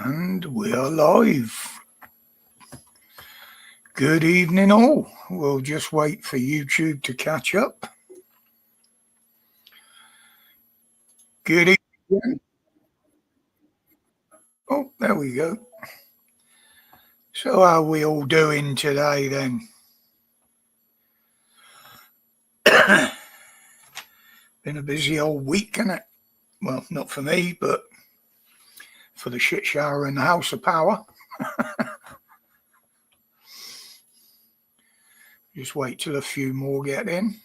And we're live. Good evening all. We'll just wait for YouTube to catch up. Good evening. Oh, there we go. So how are we all doing today then? Been a busy old week, hasn't it? Well, not for me, but for the shit shower in the House of Power. Just wait till a few more get in.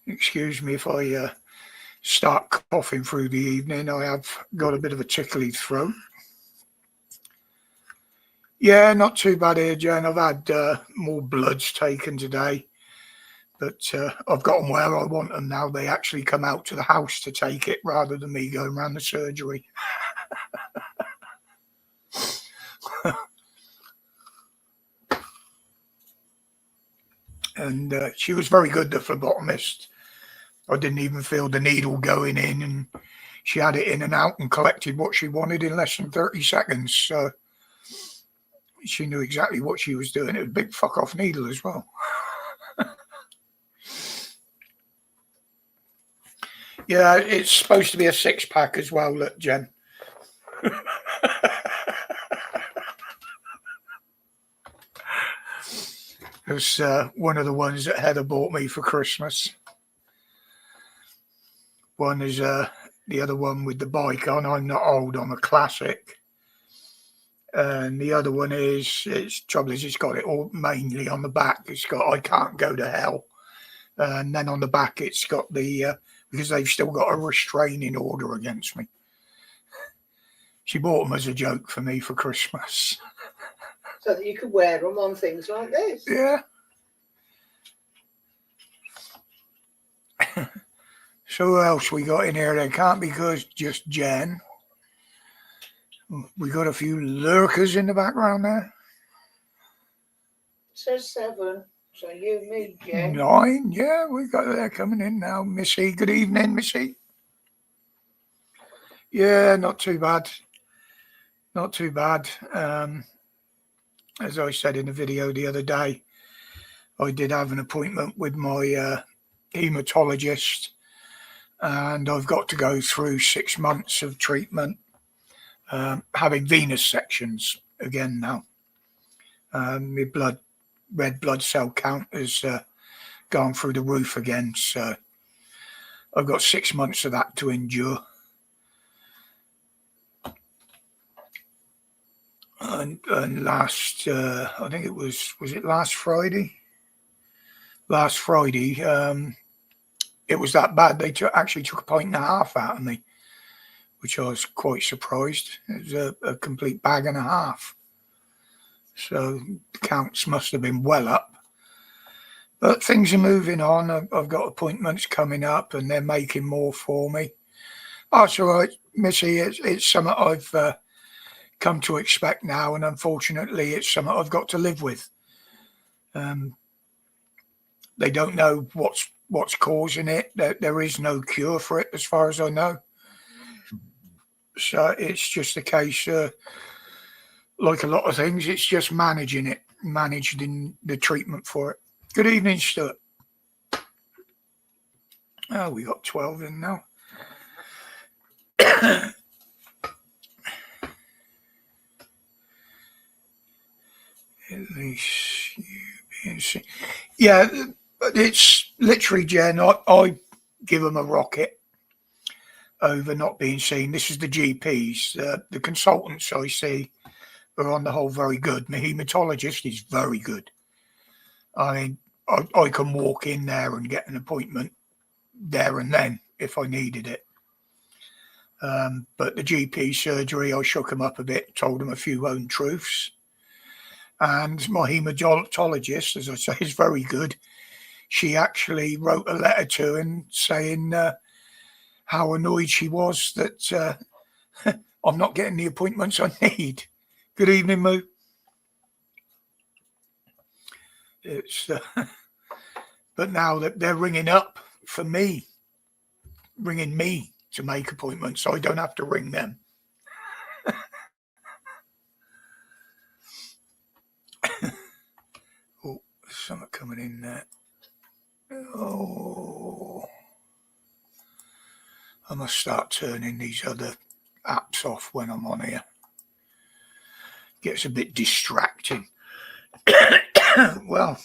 Excuse me if I start coughing through the evening. I have got a bit of a tickly throat. Yeah, not too bad here, Jen. I've had more bloods taken today, but I've got them where I want them now. They actually come out to the house to take it rather than me going around the surgery. And she was very good, the phlebotomist. I didn't even feel the needle going in, and she had it in and out and collected what she wanted in less than 30 seconds. So she knew exactly what she was doing. It was a big fuck off needle as well. Yeah, it's supposed to be a 6-pack as well, look, Jen. It was one of the ones that Heather bought me for Christmas. One is the other one with the bike on. I'm not old, I'm a classic. And the other one is, trouble is it's got it all mainly on the back. It's got I Can't Go to Hell. And then on the back it's got the, because they've still got a restraining order against me. She bought them as a joke for me for Christmas. So that you could wear them on things like this. Yeah. So who else we got in here? They can't be just Jen. We got a few lurkers in the background there. It says 7. So you, me, Jen. 9. Yeah, we got that coming in now. Missy, good evening, Missy. Yeah, not too bad. Not too bad. As I said in the video the other day, I did have an appointment with my hematologist, and I've got to go through 6 months of treatment, having venous sections again now. My red blood cell count has gone through the roof again, so I've got 6 months of that to endure. And last, I think it was it last Friday? Last Friday, it was that bad. They actually took 1.5 pints out of me, which I was quite surprised. It was a complete 1.5 bags. So the counts must have been well up. But things are moving on. I've got appointments coming up, and they're making more for me. Oh, it's all right, Missy. It's something I've come to expect now, and unfortunately it's something I've got to live with. They don't know what's causing it. There is no cure for it as far as I know, so it's just a case, like a lot of things, it's just managing the treatment for it. Good evening, Stuart. Oh, we got 12 in now. At least you being seen. Yeah, it's literally, Jen, I give them a rocket over not being seen. This is the GPs. The consultants I see are on the whole very good. My hematologist is very good. I mean, I can walk in there and get an appointment there and then if I needed it. But the GP surgery, I shook them up a bit, told them a few own truths. And my hematologist, as I say, is very good. She actually wrote a letter to him saying how annoyed she was that I'm not getting the appointments I need. Good evening, Moo. It's but now that they're ringing up for me, ringing me to make appointments, so I don't have to ring them. Oh, there's something coming in there. Oh, I must start turning these other apps off when I'm on here. Gets a bit distracting. Well,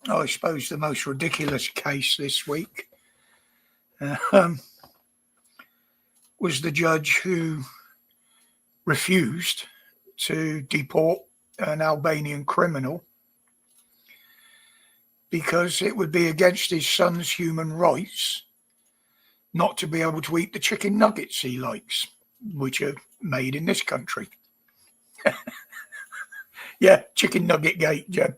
I suppose the most ridiculous case this week was the judge who refused to deport an Albanian criminal because it would be against his son's human rights not to be able to eat the chicken nuggets he likes, which are made in this country. Yeah, chicken nugget gate, Jim.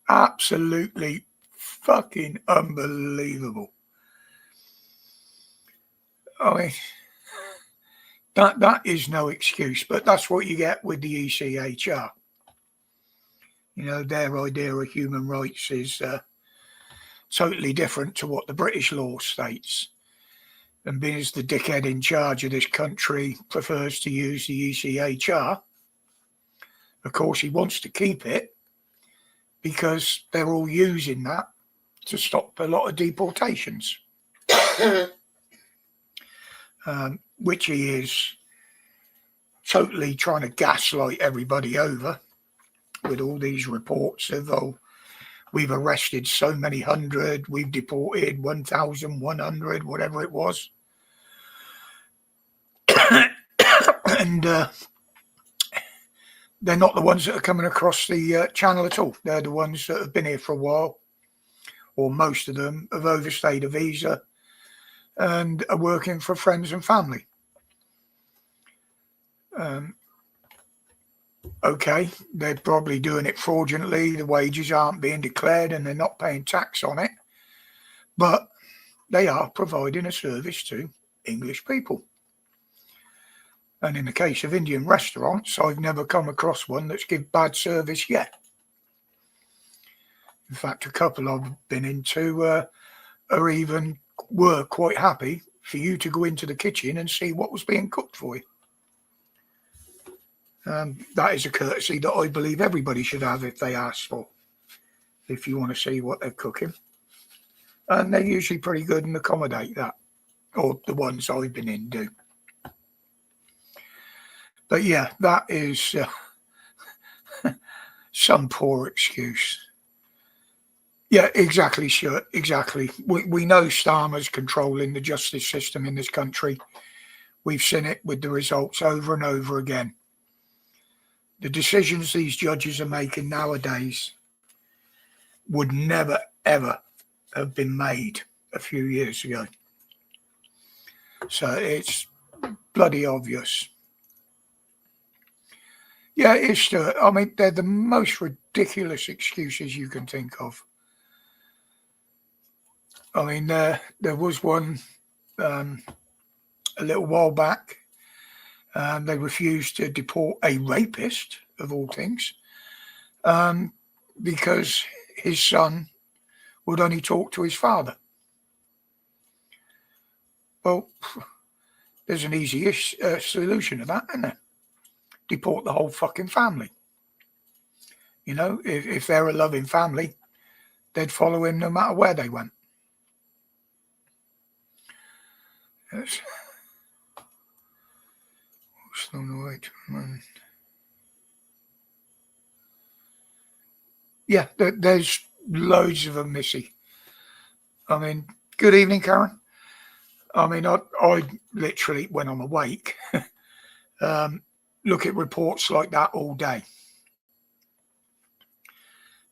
Absolutely fucking unbelievable. I mean, that is no excuse, but that's what you get with the ECHR. You know, their idea of human rights is totally different to what the British law states. And being as the dickhead in charge of this country prefers to use the ECHR, of course he wants to keep it because they're all using that to stop a lot of deportations. Which he is totally trying to gaslight everybody over with all these reports of, oh, we've arrested so many hundred, we've deported 1,100, whatever it was. And they're not the ones that are coming across the channel at all. They're the ones that have been here for a while, or most of them have overstayed a visa and are working for friends and family. Okay, they're probably doing it fraudulently. The wages aren't being declared and they're not paying tax on it. But they are providing a service to English people. And in the case of Indian restaurants, I've never come across one that's given bad service yet. In fact, a couple I've been into were quite happy for you to go into the kitchen and see what was being cooked for you. That is a courtesy that I believe everybody should have if they ask for, if you want to see what they're cooking. And they're usually pretty good and accommodate that, or the ones I've been in do. But yeah, that is some poor excuse. Yeah, exactly, sure, exactly. We know Starmer's controlling the justice system in this country. We've seen it with the results over and over again. The decisions these judges are making nowadays would never, ever have been made a few years ago. So it's bloody obvious. Yeah, it's Stuart. I mean, they're the most ridiculous excuses you can think of. I mean, there was one a little while back. They refused to deport a rapist, of all things, because his son would only talk to his father. Well, there's an easy solution to that, isn't there? Deport the whole fucking family. You know, if they're a loving family, they'd follow him no matter where they went. Yes. Yeah, there's loads of them, Missy. I mean, good evening, Karen. I mean, I literally, when I'm awake, look at reports like that all day.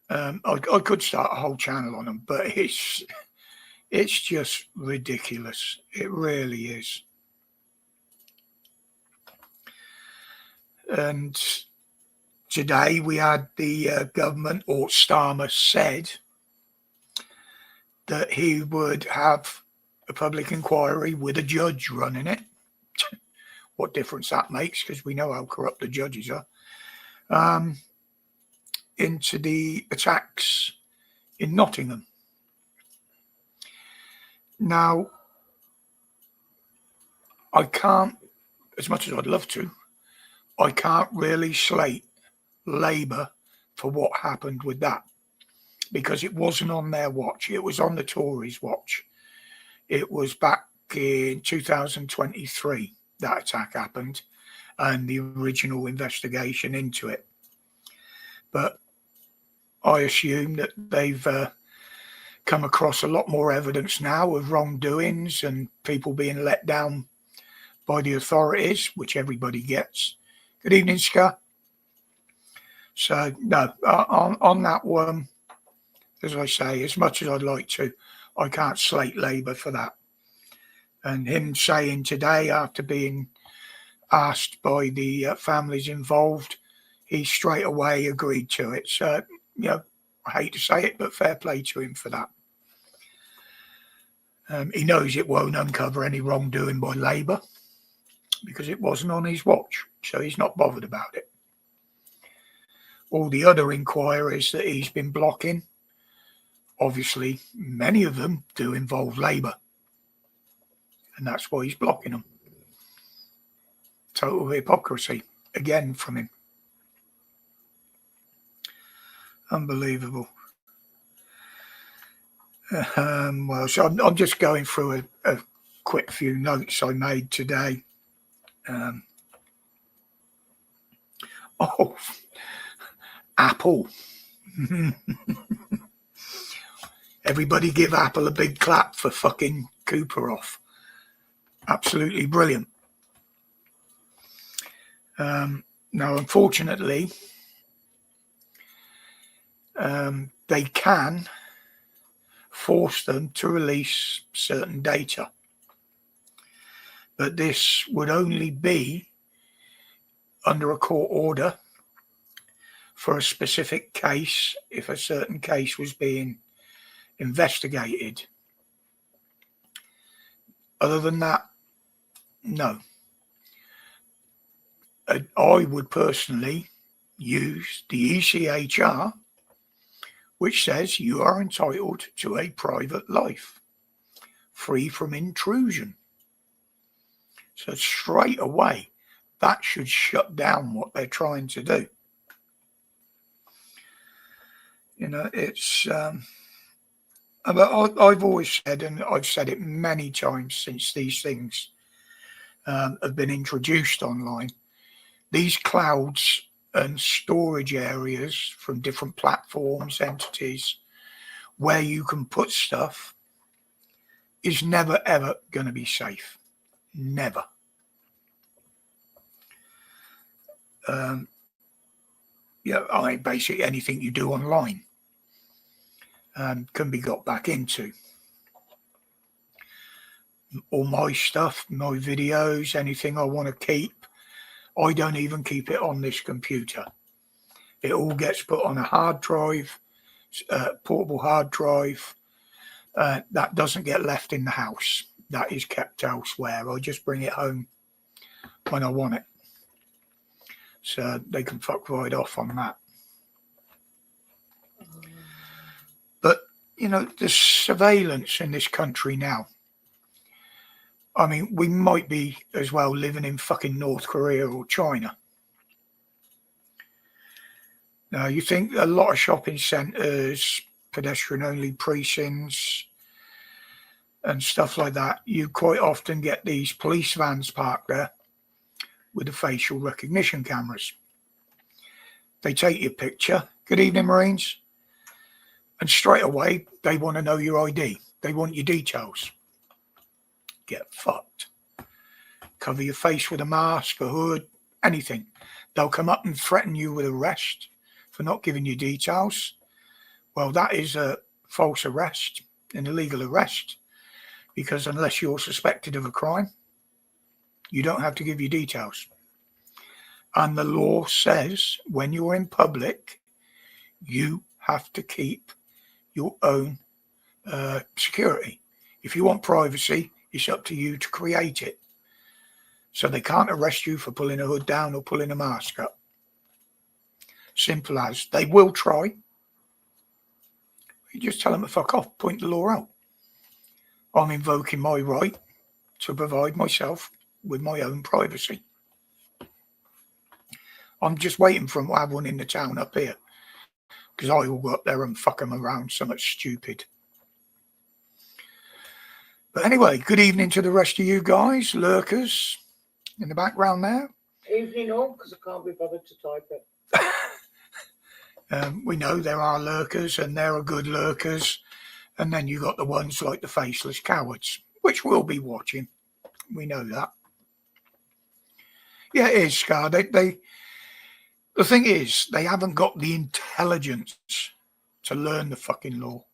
I could start a whole channel on them, but it's just ridiculous. It really is. And today we had the government, or Starmer said that he would have a public inquiry with a judge running it. What difference that makes, because we know how corrupt the judges are. Into the attacks in Nottingham. Now, I can't, as much as I'd love to, I can't really slate Labour for what happened with that, because it wasn't on their watch. It was on the Tories' watch. It was back in 2023 that attack happened and the original investigation into it. But I assume that they've come across a lot more evidence now of wrongdoings and people being let down by the authorities, which everybody gets. Good evening, Scott. So, no, on that one, as I say, as much as I'd like to, I can't slate Labour for that. And him saying today, after being asked by the families involved, he straight away agreed to it. So, I hate to say it, but fair play to him for that. He knows it won't uncover any wrongdoing by Labour because it wasn't on his watch, so he's not bothered about it. All the other inquiries that he's been blocking, obviously, many of them do involve Labour, and that's why he's blocking them. Total hypocrisy, again, from him. Unbelievable. Well, so I'm just going through a quick few notes I made today. Apple. Everybody give Apple a big clap for fucking Cooper off. Absolutely brilliant. Now, unfortunately, they can force them to release certain data. But this would only be under a court order for a specific case, if a certain case was being investigated. Other than that, no. I would personally use the ECHR, which says you are entitled to a private life, free from intrusion. So straight away, that should shut down what they're trying to do. It's... I've always said, and I've said it many times since these things have been introduced online, these clouds and storage areas from different platforms, entities, where you can put stuff is never, ever going to be safe. Never. Basically anything you do online can be got back into. All my stuff, my videos, anything I want to keep, I don't even keep it on this computer. It all gets put on a hard drive, portable hard drive. That doesn't get left in the house. That is kept elsewhere. I just bring it home when I want it. So they can fuck right off on that. But, the surveillance in this country now, I mean, we might be as well living in fucking North Korea or China. Now, you think a lot of shopping centres, pedestrian-only precincts and stuff like that, you quite often get these police vans parked there with the facial recognition cameras. They take your picture. Good evening, Marines. And straight away, they want to know your ID. They want your details. Get fucked. Cover your face with a mask, a hood, anything. They'll come up and threaten you with arrest for not giving you details. Well, that is a false arrest, an illegal arrest, because unless you're suspected of a crime, you don't have to give your details. And the law says when you're in public, you have to keep your own security. If you want privacy, it's up to you to create it. So they can't arrest you for pulling a hood down or pulling a mask up. Simple as. They will try. You just tell them to fuck off, point the law out. I'm invoking my right to provide myself with my own privacy. I'm just waiting for them to have one in the town up here, because I will go up there and fuck them around so much stupid. But anyway, good evening to the rest of you guys, lurkers in the background there. Evening all, because I can't be bothered to type it. We know there are lurkers, and there are good lurkers, and then you got the ones like the faceless cowards, which we'll be watching. We know that. Yeah, it is, Scar. The thing is, they haven't got the intelligence to learn the fucking law.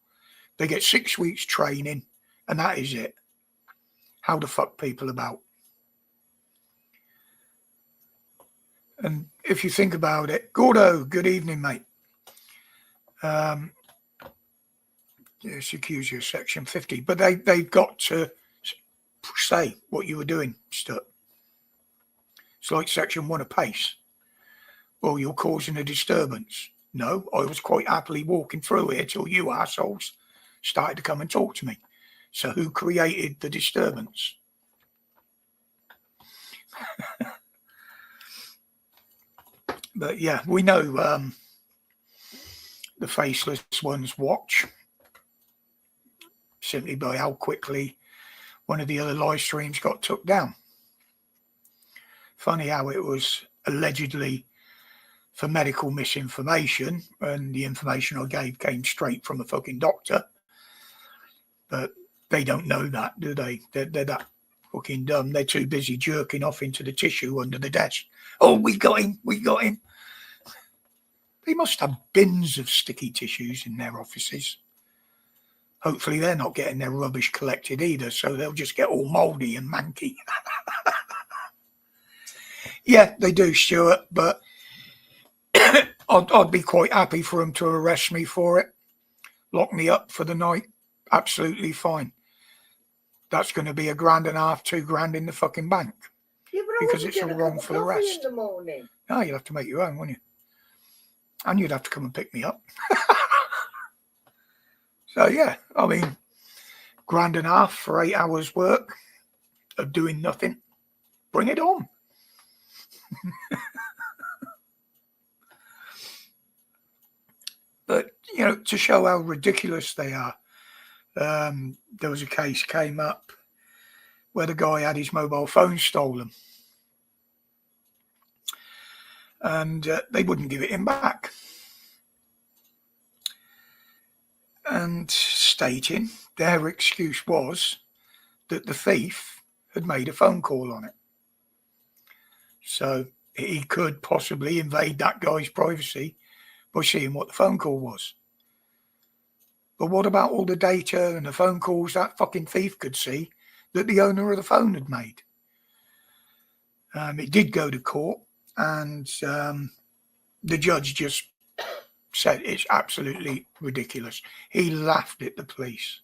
They get 6 weeks training, and that is it. How to fuck people about. And if you think about it, Gordo, good evening, mate. Yes, accuse you of section 50, but they've got to say what you were doing, Stut. It's like section 1 of PACE. Well, you're causing a disturbance. No, I was quite happily walking through here till you assholes started to come and talk to me. So who created the disturbance? But yeah, we know the faceless ones watch simply by how quickly one of the other live streams got took down. Funny how it was allegedly for medical misinformation, and the information I gave came straight from a fucking doctor. But they don't know that, do they? They're that fucking dumb. They're too busy jerking off into the tissue under the desk. Oh, we got him. We got him. They must have bins of sticky tissues in their offices. Hopefully they're not getting their rubbish collected either, so they'll just get all mouldy and manky. Yeah, they do, Stuart, but I'd be quite happy for them to arrest me for it. Lock me up for the night. Absolutely fine. That's going to be $1.5 grand, $2 grand in the fucking bank. Yeah, because it's all wrong for the rest. In the morning. No, you'll have to make your own, won't you? And you'd have to come and pick me up. So, yeah, I mean, $1.5 grand for 8 hours work of doing nothing. Bring it on. But, you know, to show how ridiculous they are, there was a case came up where the guy had his mobile phone stolen. And they wouldn't give it him back. And stating their excuse was that the thief had made a phone call on it. So he could possibly invade that guy's privacy by seeing what the phone call was. But what about all the data and the phone calls that fucking thief could see that the owner of the phone had made? It did go to court, and the judge just said it's absolutely ridiculous. He laughed at the police.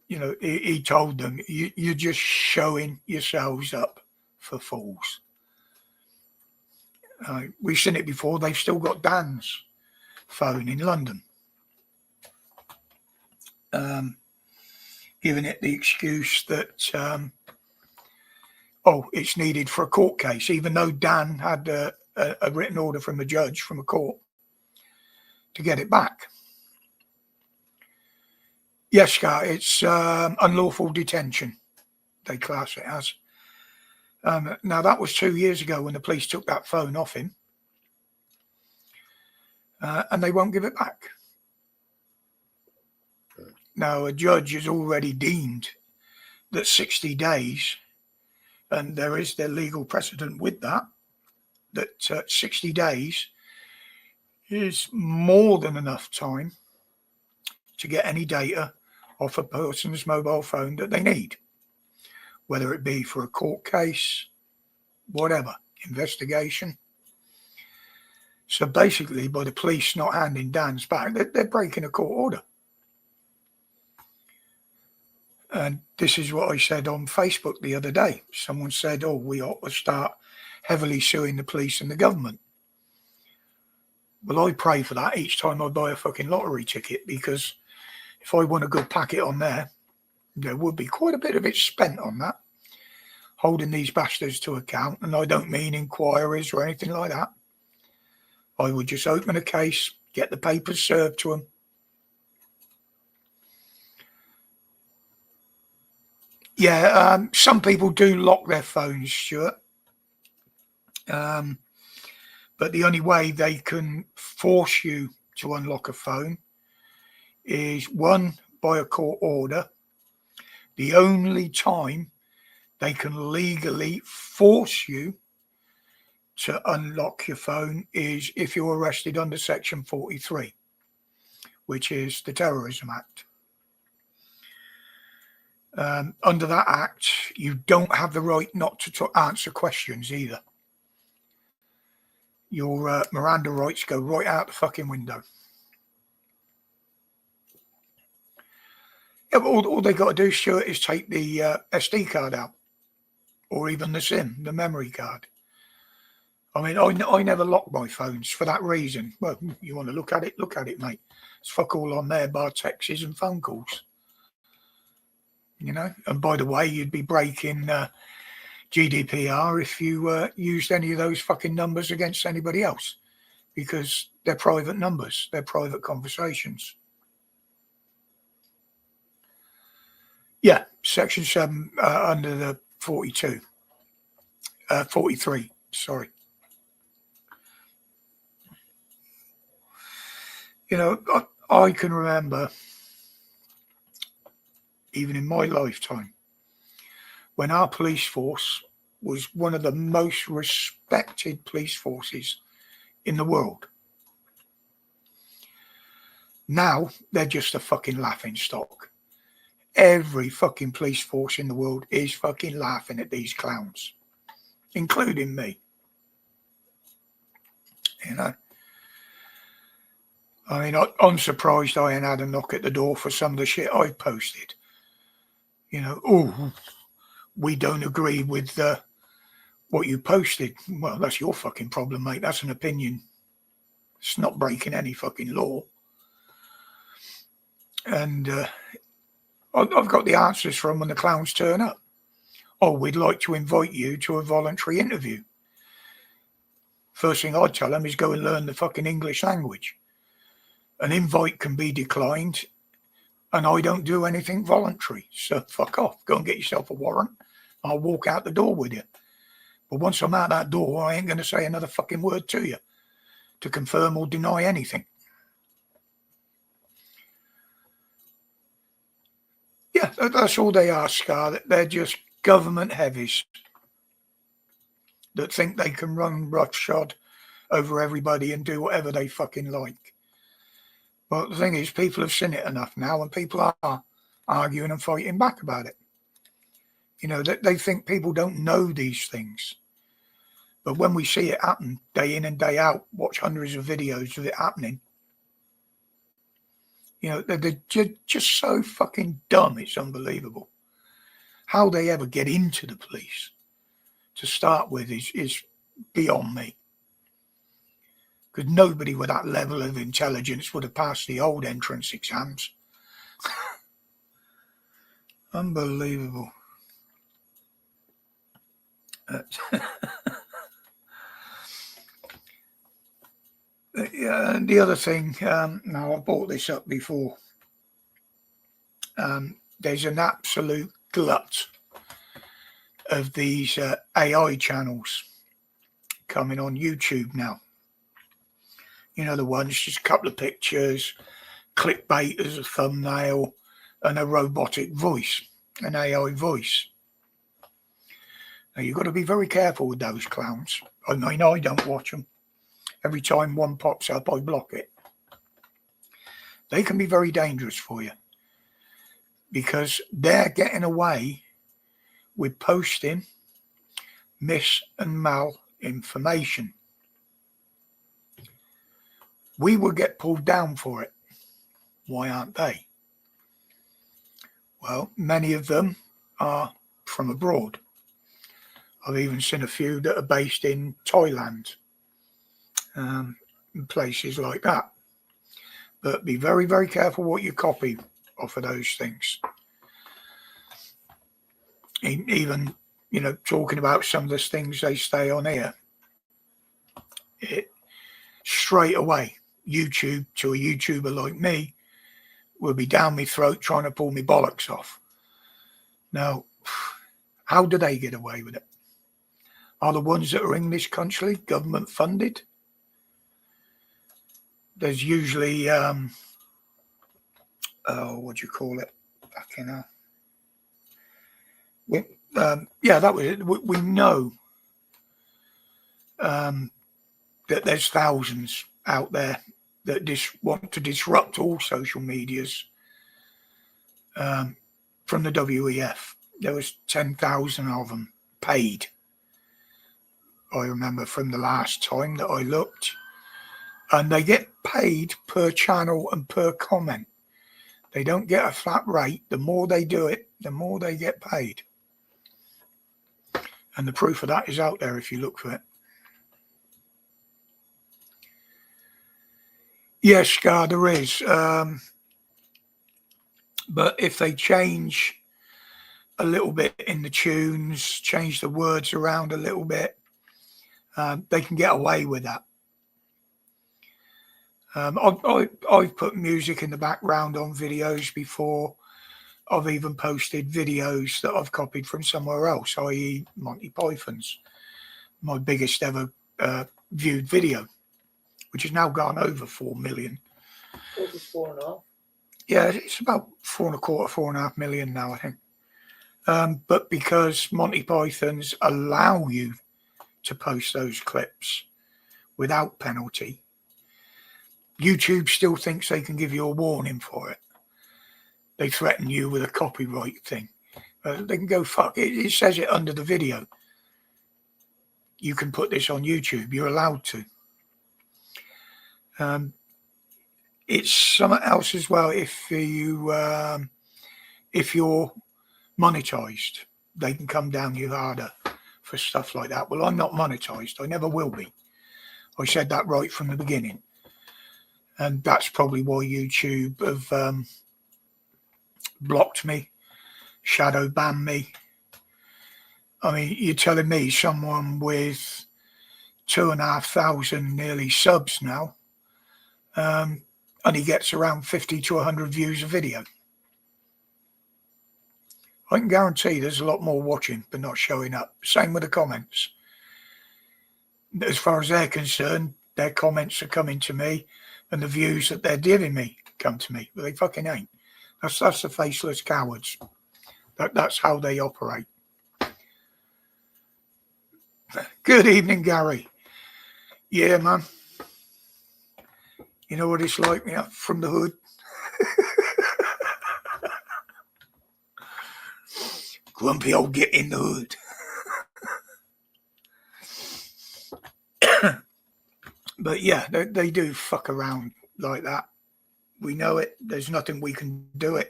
You know, he told them, you're just showing yourselves up for fools. We've seen it before. They've still got Dan's phone in London. Giving it the excuse that, it's needed for a court case, even though Dan had a written order from the judge, from a court, to get it back. Yes, Scar, it's unlawful detention, they class it as. Now, that was 2 years ago when the police took that phone off him. And they won't give it back. Now, a judge has already deemed that 60 days, and there is their legal precedent with that, that 60 days is more than enough time to get any data off a person's mobile phone that they need, whether it be for a court case, whatever, investigation. So basically, by the police not handing Dan's back, they're breaking a court order. And this is what I said on Facebook the other day. Someone said, we ought to start heavily suing the police and the government. Well, I pray for that each time I buy a fucking lottery ticket, because if I won a good packet on there would be quite a bit of it spent on that. holding these bastards to account, and I don't mean inquiries or anything like that. I would just open a case, get the papers served to them. Yeah, some people do lock their phones, Stuart. But the only way they can force you to unlock a phone is, one, by a court order. The only time they can legally force you to unlock your phone is if you're arrested under Section 43, which is the Terrorism Act. Under that act, you don't have the right not to answer questions either. Your Miranda rights go right out the fucking window. Yeah, but all they got to do, Stuart, is take the SD card out, or even the SIM, the memory card. I mean, I never lock my phones for that reason. Well, you want to look at it, mate. It's fuck all on there, bar texts and phone calls. You know, and by the way, you'd be breaking GDPR if you used any of those fucking numbers against anybody else, because they're private numbers, they're private conversations. Yeah, Section 7 under the 43, sorry. You know, I can remember, even in my lifetime, when our police force was one of the most respected police forces in the world. Now, they're just a fucking laughing stock. Every fucking police force in the world is fucking laughing at these clowns, including me. You know? I mean, I'm surprised I ain't had a knock at the door for some of the shit I've posted. You know, oh, we don't agree with what you posted. Well, that's your fucking problem, mate. That's an opinion. It's not breaking any fucking law. And I've got the answers from when the clowns turn up. Oh, we'd like to invite you to a voluntary interview. First thing I'd tell them is go and learn the fucking English language. An invite can be declined, and I don't do anything voluntary. So fuck off. Go and get yourself a warrant. I'll walk out the door with you. But once I'm out that door, I ain't going to say another fucking word to you to confirm or deny anything. Yeah, that's all they are, Scar. They're just government heavies that think they can run roughshod over everybody and do whatever they fucking like. But the thing is, people have seen it enough now, and people are arguing and fighting back about it. You know, they think people don't know these things. But when we see it happen day in and day out, watch hundreds of videos of it happening, you know, they're just so fucking dumb, it's unbelievable. How they ever get into the police to start with is beyond me. Because nobody with that level of intelligence would have passed the old entrance exams. Unbelievable. Yeah, and the other thing, now I brought this up before, there's an absolute glut of these AI channels coming on YouTube now. You know, the ones, just a couple of pictures, clickbait as a thumbnail, and a robotic voice, an AI voice. Now, you've got to be very careful with those clowns. I mean, I don't watch them. Every time one pops up, I block it. They can be very dangerous for you because they're getting away with posting mis and mal information. We will get pulled down for it. Why aren't they? Well, many of them are from abroad. I've even seen a few that are based in Thailand, and places like that. But be very, very careful what you copy off of those things. Even talking about some of the things they say on here, straight away, YouTube, to a YouTuber like me, will be down my throat trying to pull me bollocks off. Now, how do they get away with it? Are the ones that are in this country government funded? There's usually, what do you call it? Fucking hell. That was it. We know that there's thousands out there that want to disrupt all social medias. From the WEF, there was 10,000 of them paid. I remember from the last time that I looked, and they get paid per channel and per comment. They don't get a flat rate. The more they do it, the more they get paid. And the proof of that is out there if you look for it. Yes, Scar, there is. But if they change a little bit in the tunes, change the words around a little bit, they can get away with that. I've put music in the background on videos before. I've even posted videos that I've copied from somewhere else, i.e. Monty Python's. My biggest ever viewed video, which has now gone over 4 million. What was 4.5? Yeah, it's about 4.25, 4.5 million now, I think. But because Monty Python's allow you to post those clips without penalty, YouTube still thinks they can give you a warning for it. They threaten you with a copyright thing. They can go, fuck it. It says it under the video. You can put this on YouTube. You're allowed to. It's something else as well. If you're monetized, they can come down you harder for stuff like that. Well, I'm not monetized. I never will be. I said that right from the beginning. And that's probably why YouTube have blocked me, shadow banned me. I mean, you're telling me someone with 2,500 nearly subs now, and he gets around 50 to 100 views a video. I can guarantee there's a lot more watching but not showing up. Same with the comments. As far as they're concerned, their comments are coming to me, and the views that they're giving me come to me, but they fucking ain't. That's the faceless cowards. That's how they operate. Good evening, Gary. Yeah, man. You know what it's like, from the hood. Grumpy old get in the hood. But yeah, they do fuck around like that. We know it. There's nothing we can do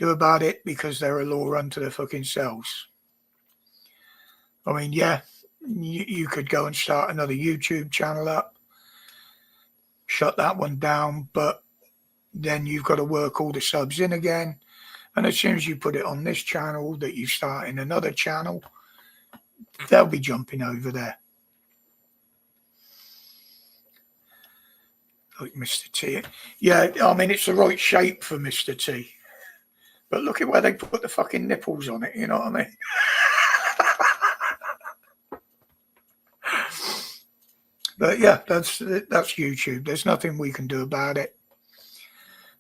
about it because they're a law unto their fucking selves. I mean, yeah, you could go and start another YouTube channel up, shut that one down, but then you've got to work all the subs in again. And as soon as you put it on this channel that you start in another channel, they'll be jumping over there. Like Mr. T. Yeah, I mean, it's the right shape for Mr. T. But look at where they put the fucking nipples on it, you know what I mean? But yeah, that's YouTube. There's nothing we can do about it.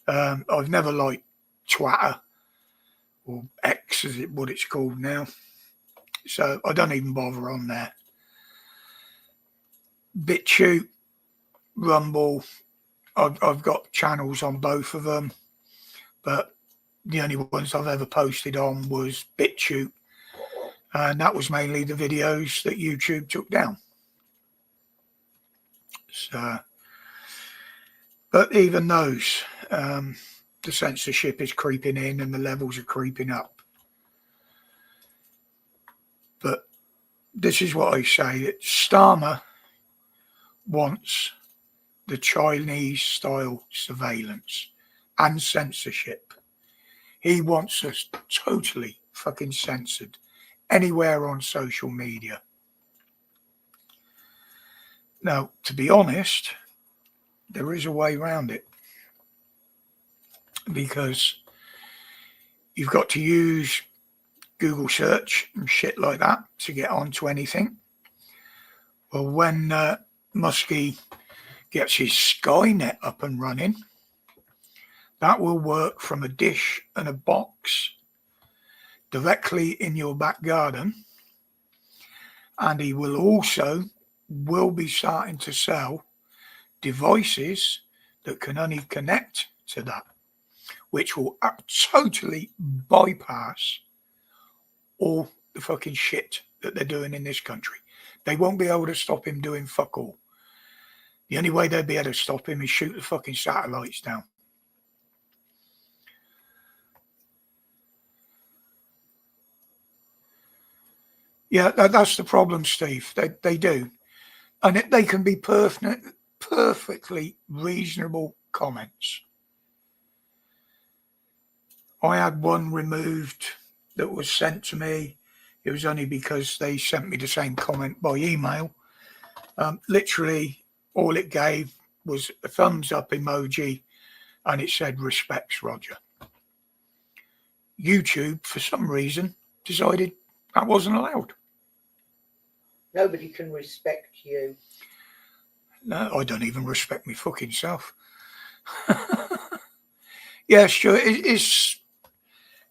I've never liked Twitter, or X, is it what it's called now. So I don't even bother on there. BitChute, Rumble, I've got channels on both of them, but the only ones I've ever posted on was BitChute, and that was mainly the videos that YouTube took down. So, but even those, the censorship is creeping in and the levels are creeping up. But this is what I say, that Starmer wants the Chinese style surveillance and censorship. He wants us totally fucking censored anywhere on social media. Now, to be honest, there is a way around it, because you've got to use Google search and shit like that to get onto anything. Well, when Muskie gets his Skynet up and running, that will work from a dish and a box directly in your back garden. And he will also be starting to sell devices that can only connect to that, which will totally bypass all the fucking shit that they're doing in this country. They won't be able to stop him doing fuck all. The only way they'll be able to stop him is shoot the fucking satellites down. Yeah, that's the problem, Steve. They do. And they can be perfectly reasonable comments. I had one removed that was sent to me. It was only because they sent me the same comment by email. Literally, all it gave was a thumbs up emoji, and it said respects Roger. YouTube, for some reason, decided that wasn't allowed. Nobody can respect you. No, I don't even respect me fucking self. Yeah, sure. It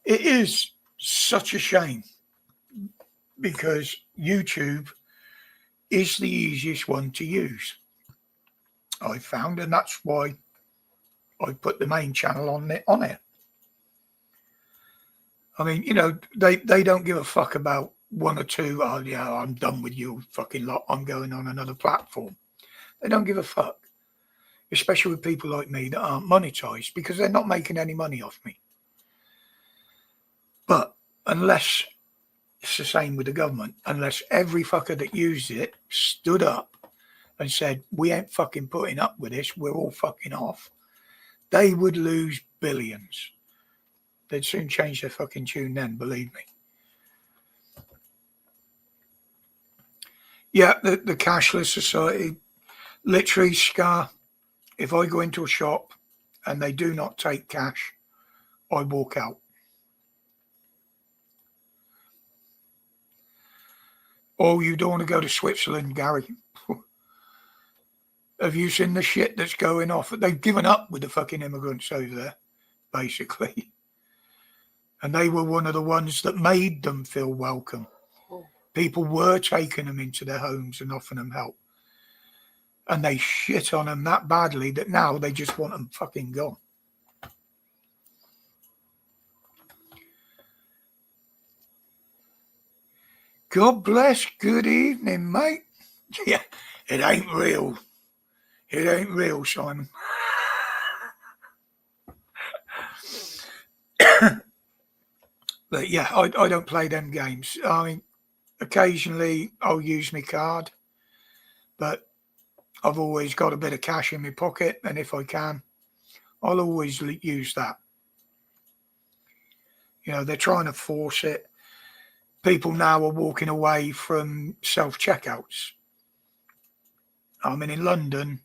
is such a shame, because YouTube is the easiest one to use, I found, and that's why I put the main channel on it. I mean, you know, they don't give a fuck about one or two. Oh yeah, I'm done with you fucking lot, I'm going on another platform. They don't give a fuck, especially with people like me that aren't monetized, because they're not making any money off me. But unless, it's the same with the government, unless every fucker that used it stood up and said, we ain't fucking putting up with this, we're all fucking off, they would lose billions. They'd soon change their fucking tune then, believe me. Yeah, the cashless society, literally, Scar, if I go into a shop and they do not take cash, I walk out. Oh, you don't want to go to Switzerland, Gary? Have you seen the shit that's going off? They've given up with the fucking immigrants over there, basically. And they were one of the ones that made them feel welcome. People were taking them into their homes and offering them help. And they shit on them that badly that now they just want them fucking gone. God bless. Good evening, mate. Yeah, it ain't real. It ain't real, Simon. But yeah, I don't play them games. I mean, occasionally I'll use my card, but I've always got a bit of cash in my pocket, and if I can, I'll always use that. You know, they're trying to force it. People now are walking away from self-checkouts. I mean, in London,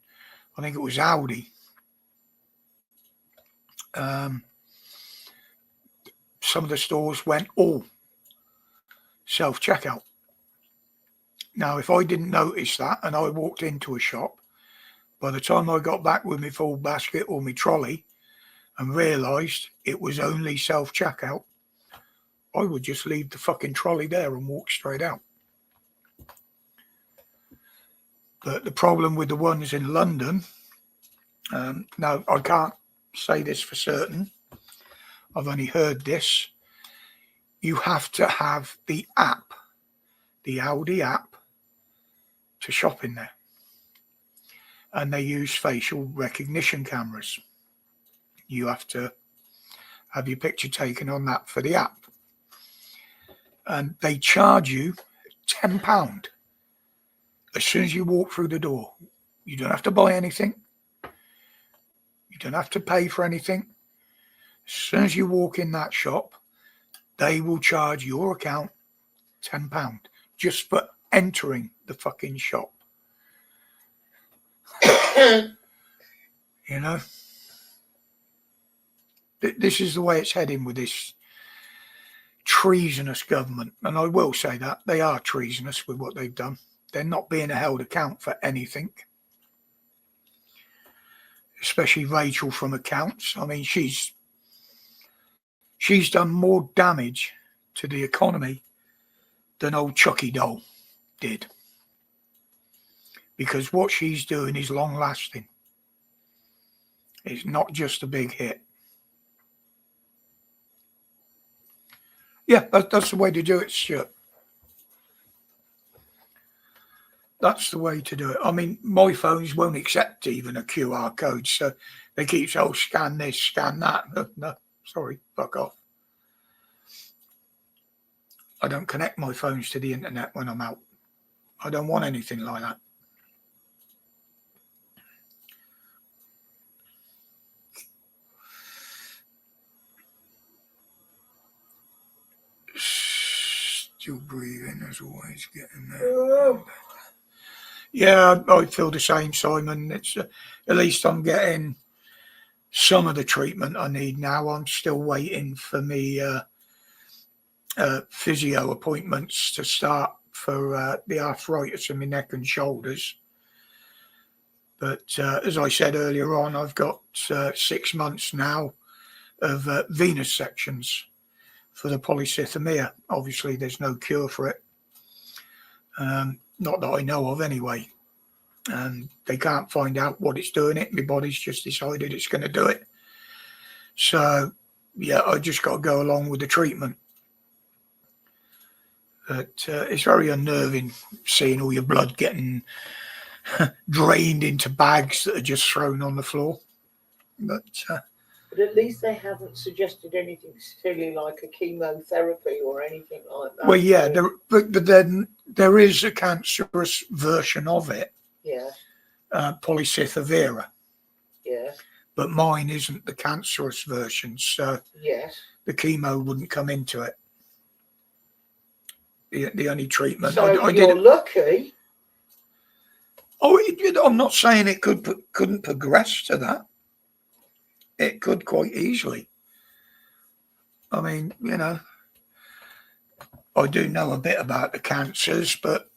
I think it was Audi. Some of the stores went all self-checkout. Now, if I didn't notice that and I walked into a shop, by the time I got back with my full basket or my trolley and realised it was only self-checkout, I would just leave the fucking trolley there and walk straight out. But the problem with the ones in London, now I can't say this for certain, I've only heard this, you have to have the app, the Audi app, to shop in there. And they use facial recognition cameras. You have to have your picture taken on that for the app. And they charge you £10 as soon as you walk through the door. You don't have to buy anything. You don't have to pay for anything. As soon as you walk in that shop, they will charge your account £10 just for entering the fucking shop. You know, this is the way it's heading with this treasonous government. And I will say that they are treasonous with what they've done. They're not being held account for anything. Especially Rachel from accounts. I mean, she's done more damage to the economy than old Chucky Doll did. Because what she's doing is long lasting. It's not just a big hit. Yeah, that's the way to do it, Stuart. That's the way to do it. I mean, my phones won't accept even a QR code, so they keep saying, oh, scan this, scan that. No, sorry, fuck off. I don't connect my phones to the internet when I'm out. I don't want anything like that. Still breathing, as always, getting there. Yeah, I feel the same, Simon. It's at least I'm getting some of the treatment I need now. I'm still waiting for me physio appointments to start for the arthritis in my neck and shoulders. But as I said earlier on, I've got 6 months now of venous sections for the polycythemia. Obviously, there's no cure for it. Not that I know of anyway. They can't find out what it's doing it. My body's just decided it's going to do it. So, yeah, I just got to go along with the treatment. But it's very unnerving seeing all your blood getting drained into bags that are just thrown on the floor. But at least they haven't suggested anything silly like a chemotherapy or anything like that. Well, yeah, but then there is a cancerous version of it. Yeah. Polycythemia vera. Yeah. But mine isn't the cancerous version, so yes, the chemo wouldn't come into it. The only treatment so I you're did. Lucky. Oh, I'm not saying it couldn't progress to that. It could quite easily. I mean, you know, I do know a bit about the cancers, but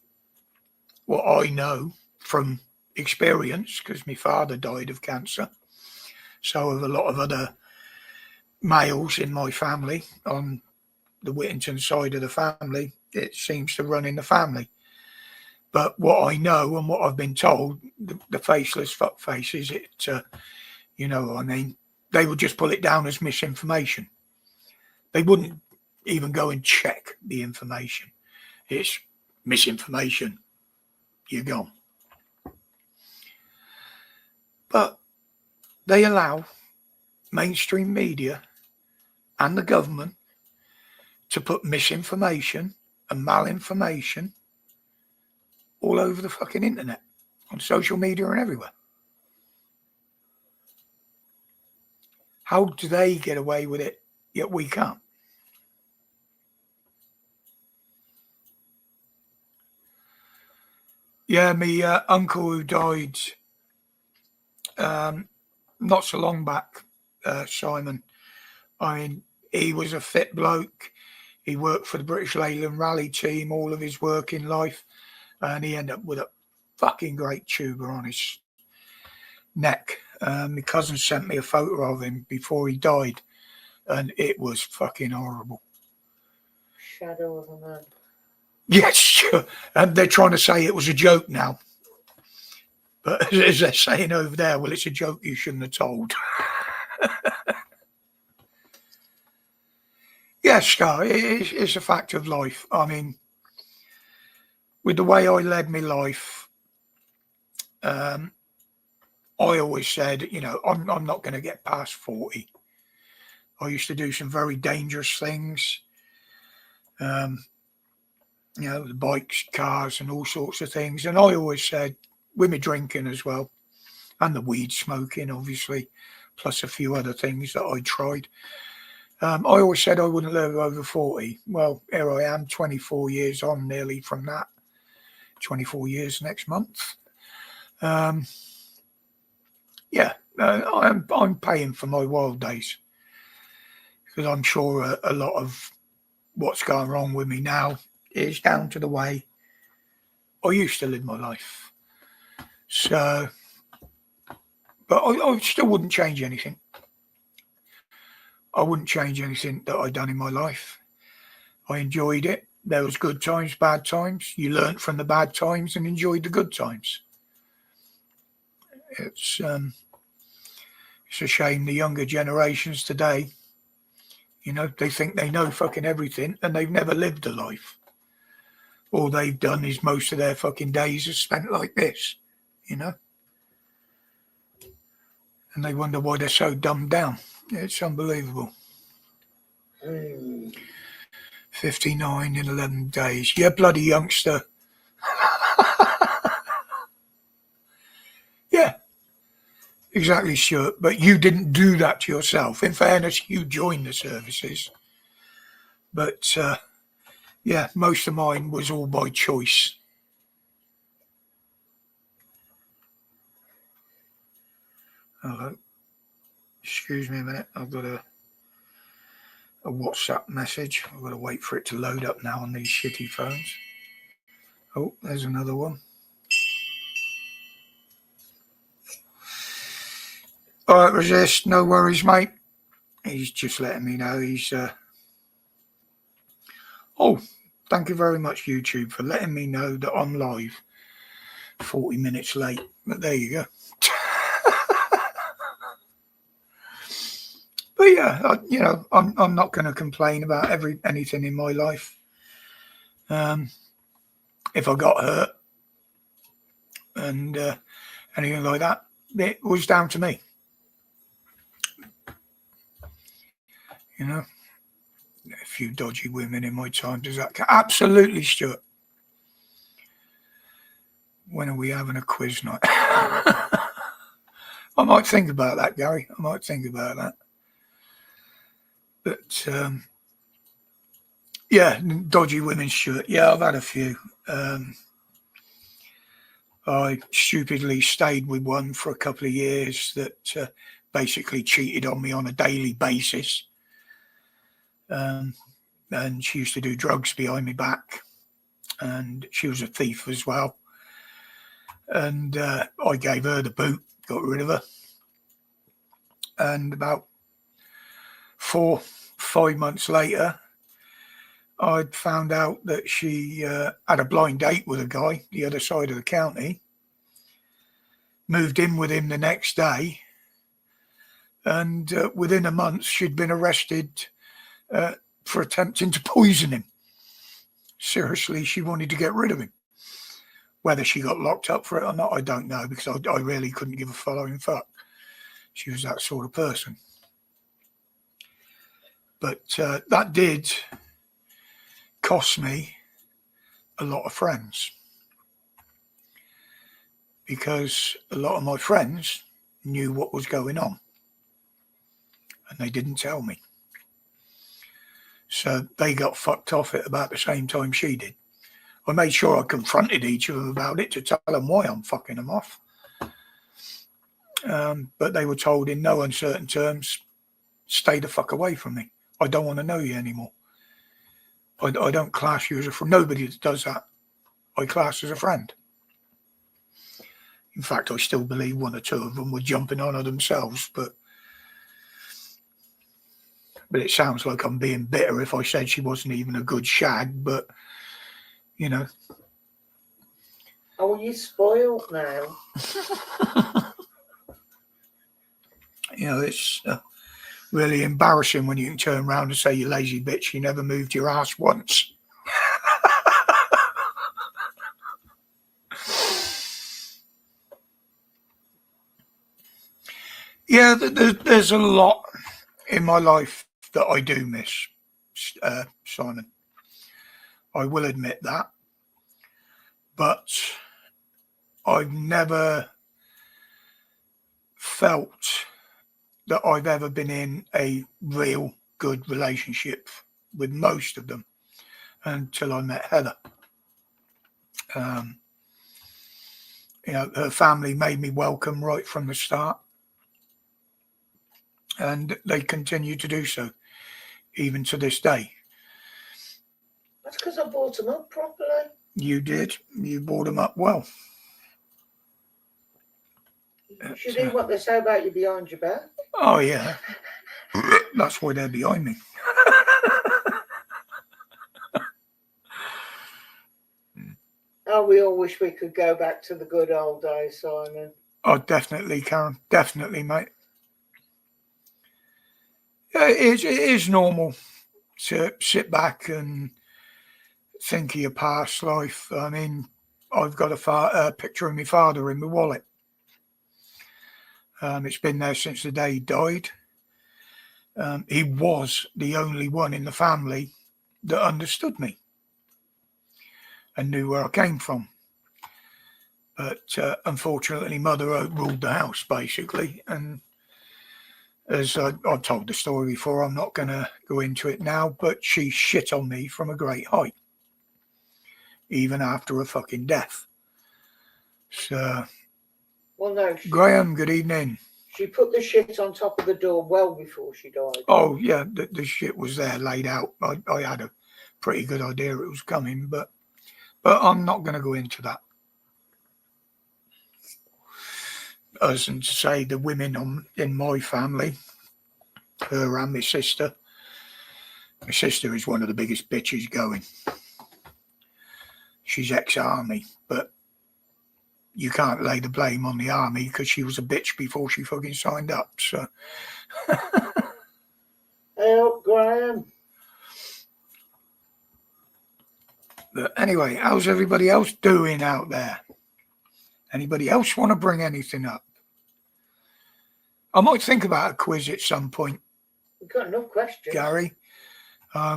what I know from experience, because my father died of cancer, so have a lot of other males in my family on the Whittington side of the family. It seems to run in the family. But what I know and what I've been told, the faceless fuck faces, you know what I mean, they would just pull it down as misinformation. They wouldn't even go and check the information. It's misinformation. You're gone. But they allow mainstream media and the government to put misinformation and malinformation all over the fucking internet, on social media and everywhere. How do they get away with it, yet we can't? Yeah, my uncle who died not so long back, Simon. I mean, he was a fit bloke. He worked for the British Leyland Rally team all of his working life, and he ended up with a fucking great tuber on his neck. My cousin sent me a photo of him before he died, and it was fucking horrible. Shadow of a man. Yes, sure. And they're trying to say it was a joke now. But as they're saying over there, well, it's a joke you shouldn't have told. Yes, Scar, it's a fact of life. I mean, with the way I led my life, I always said, you know, I'm not going to get past 40. I used to do some very dangerous things. You know, the bikes, cars, and all sorts of things. And I always said, with me drinking as well, and the weed smoking, obviously, plus a few other things that I tried. I always said I wouldn't live over 40. Well, here I am, 24 years on nearly from that. 24 years next month. Yeah, I'm paying for my wild days, because I'm sure a lot of what's going wrong with me now is down to the way I used to live my life. So, but I still wouldn't change anything. I wouldn't change anything that I'd done in my life. I enjoyed it. There was good times, bad times. You learnt from the bad times and enjoyed the good times. It's a shame the younger generations today, they think they know fucking everything and they've never lived a life. All they've done is most of their fucking days are spent like this, and they wonder why they're so dumbed down. It's unbelievable. 59 in 11 days. Yeah, bloody youngster. Yeah, exactly, Stuart. But you didn't do that to yourself. In fairness, you joined the services. But, yeah, most of mine was all by choice. Hello. Excuse me a minute. I've got a WhatsApp message. I've got to wait for it to load up now on these shitty phones. Oh, there's another one. All right, Resist. No worries, mate. He's just letting me know he's... Oh, thank you very much, YouTube, for letting me know that I'm live 40 minutes late. But there you go. But yeah, I'm not going to complain about anything in my life. If I got hurt and anything like that, it was down to me. A few dodgy women in my time. Does that count? Absolutely, Stuart. When are we having a quiz night? I might think about that, Gary. I might think about that. But yeah, dodgy women, Stuart. Yeah, I've had a few. I stupidly stayed with one for a couple of years that basically cheated on me on a daily basis. And she used to do drugs behind my back. And she was a thief as well. And I gave her the boot, got rid of her. And about 4-5 months later, I'd found out that she had a blind date with a guy the other side of the county, moved in with him the next day, and within a month she'd been arrested for attempting to poison him. Seriously, she wanted to get rid of him. Whether she got locked up for it or not, I don't know, because I really couldn't give a following fuck. She was that sort of person. But that did cost me a lot of friends, because a lot of my friends knew what was going on and they didn't tell me. So they got fucked off at about the same time she did. I made sure I confronted each of them about it to tell them why I'm fucking them off. But they were told in no uncertain terms, stay the fuck away from me. I don't want to know you anymore. I don't class you as a friend. Nobody that does that, I class as a friend. In fact, I still believe one or two of them were jumping on her themselves, but it sounds like I'm being bitter if I said she wasn't even a good shag, but, Oh, you're spoiled now. It's really embarrassing when you can turn around and say, you lazy bitch, you never moved your ass once. Yeah, there's a lot in my life that I do miss, Simon. I will admit that. But I've never felt that I've ever been in a real good relationship with most of them until I met Heather. Her family made me welcome right from the start, and they continue to do so even to this day. That's because I brought them up properly. You did. You brought them up well. You should hear what they say about you behind your back. Oh, yeah. That's why they're behind me. Oh, we all wish we could go back to the good old days, Simon. Oh, definitely, Karen. Definitely, mate. Yeah, it is normal to sit back and think of your past life. I mean, I've got a picture of my father in my wallet. It's been there since the day he died. He was the only one in the family that understood me and knew where I came from. But unfortunately, Mother ruled the house, basically. And as I've told the story before, I'm not going to go into it now, but she shit on me from a great height, even after her fucking death. So, well, no, Graham, good evening. She put the shit on top of the door well before she died. Oh, yeah, the shit was there laid out. I had a pretty good idea it was coming, but I'm not going to go into that. As in to say, the women in my family, her and my sister is one of the biggest bitches going. She's ex-army, but you can't lay the blame on the army because she was a bitch before she fucking signed up. So, help, Graham. But anyway, how's everybody else doing out there? Anybody else want to bring anything up? I might think about a quiz at some point. We've got enough questions, Gary.